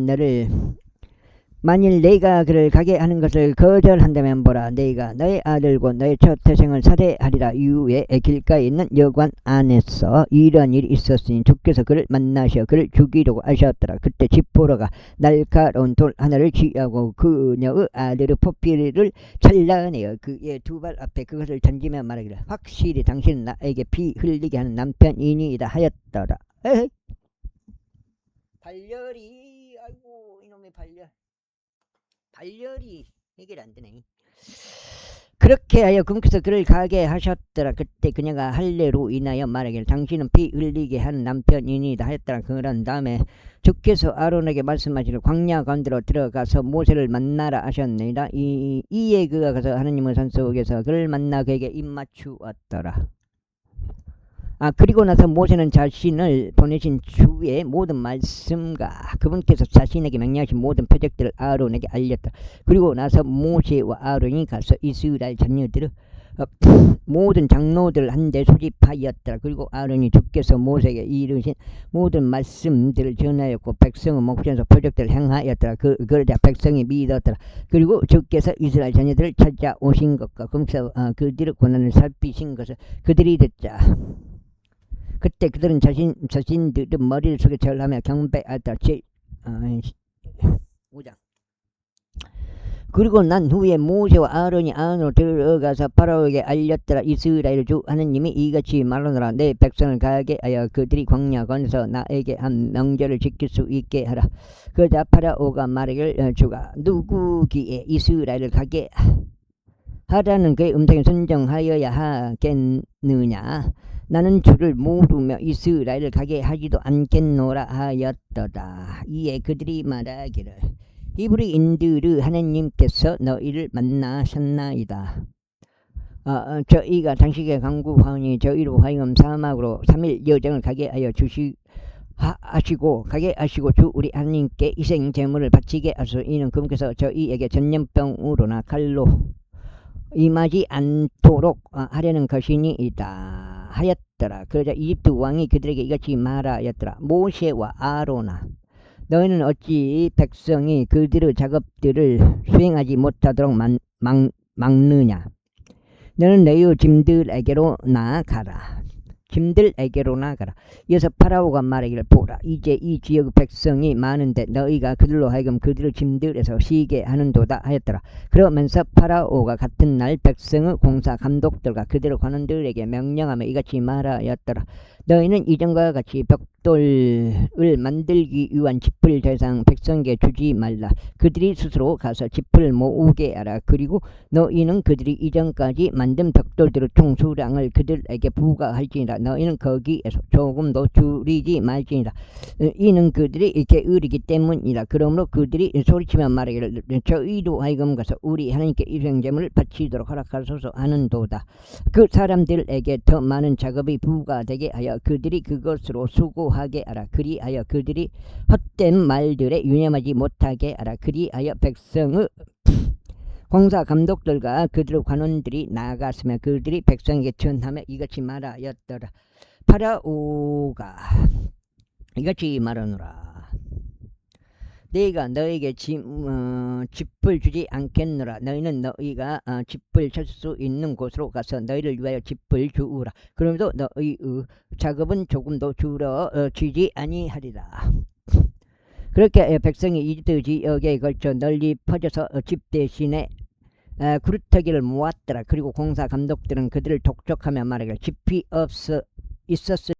그를 가게 하는 것을 거절한다면 보라, 내가 너의 아들고 너의 첫 태생을 살해하리라. 이후에 길가에 있는 여관 안에서 이런 일이 있었으니 주께서 그를 만나셔 그를 죽이려고 하셨더라. 그때 지포라가 날카로운 돌 하나를 쥐하고 그녀의 아들의 포피를 잘라내어 그의 두 발 앞에 그것을 던지며 말하기를 확실히 당신은 나에게 피 흘리게 하는 남편이니이다 하였더라. 에헤이. 발열이 아이고 이놈의 발열이 해결 안 되네. 그렇게 하여 그분께서 그를 가게 하셨더라. 그때 그녀가 할례로 인하여 말하기를 당신은 피 흘리게 한 남편이니이다 하였더라. 그런 다음에 주께서 아론에게 말씀하시기를 광야 가운데로 들어가서 모세를 만나라 하셨느니라. 이에 그가 가서 하나님의 산속에서 그를 만나 그에게 입맞추었더라. 그리고 나서 모세는 자신을 보내신 주의 모든 말씀과 그분께서 자신에게 명령하신 모든 표적들을 아론에게 알렸다. 그리고 나서 모세와 아론이 가서 이스라엘 자녀들을 모든 장로들을 한데 소집하였더라. 그리고 아론이 주께서 모세에게 이르신 모든 말씀들을 전하였고 백성은 목전에서 표적들을 행하였더라. 그러자 백성이 믿었더라. 그리고 주께서 이스라엘 자녀들을 찾아오신 것과 그들의 고난을 살피신 것을 그들이 듣자. 그때 그들은 자신들의 머리를 숙여 절하며 경배하였다. 5장. 그리고 난 후에 모세와 아론이 안으로 들어가서 파라오에게 알렸더라. 이스라엘 주 하나님이 이같이 말하노라. 내 백성을 가게 하여 그들이 광야 건너서 나에게 한 명절을 지킬 수 있게 하라. 그러자 파라오가 말하기를 주가 누구기에 이스라엘을 가게 하라는 그의 음성에 순종하여야 하겠느냐. 나는 주를 모르며 이스라엘을 가게 하지도 않겠노라 하였더라. 이에 그들이 말하기를 히브리인들의 하나님께서 너희를 만나셨나이다. 저희가 당신에게 간구하오니 저희로 하여금 사막으로 3일 여정을 가게 하여 가게 하시고 주 우리 하나님께 희생 제물을 바치게 하소서. 이는 그분께서 저희에게 전염병으로나 칼로 임하지 않도록 하려는 것이니이다 하였더라. 그러자 이집트 왕이 그들에게 이같이 말하였더라. 모세와 아로나, 너희는 어찌 백성이 그들의 작업들을 수행하지 못하도록 막느냐. 너는 너희의 짐들에게로 나아가라. 짐들에게로 나가라. 이어서 파라오가 말하기를, 보라, 이제 이 지역 백성이 많은데 너희가 그들로 하여금 그들의 짐들에서 쉬게 하는도다 하였더라. 그러면서 파라오가 같은 날 백성의 공사 감독들과 그들의 관원들에게 명령하며 이같이 말하였더라. 너희는 이전과 같이 벽돌을 만들기 위한 짚을 더 이상 백성에게 주지 말라. 그들이 스스로 가서 짚을 모으게 하라. 그리고 너희는 그들이 이전까지 만든 벽돌들의 총수량을 그들에게 부과할지니라. 너희는 거기에서 조금도 줄이지 말지니라. 이는 그들이 게으르기 때문이라. 그러므로 그들이 소리치며 말하기를, 저희도 하여금 가서 우리 하나님께 일행제물을 바치도록 허락하소서 하는도다. 그 사람들에게 더 많은 작업이 부과되게 하여 그들이 그것으로 수고하게 하라. 그리하여 그들이 헛된 말들에 유념하지 못하게 하라. 그리하여 백성의 공사 감독들과 그들의 관원들이 나아갔으며 그들이 백성에게 전하며 이같이 말하였더라. 파라오가 이같이 말하노라. 내가 너에게 짚을 주지 않겠노라. 너희는 너희가 짚을 찰 수 있는 곳으로 가서 너희를 위하여 짚을 주우라. 그러면도 너희의 작업은 조금도 줄어지지 아니하리라. 그렇게 백성이 이집트 지역에 걸쳐 널리 퍼져서 집 대신에 구루터기를 모았더라. 그리고 공사 감독들은 그들을 독촉하며 말하기를, 짚이 있었으니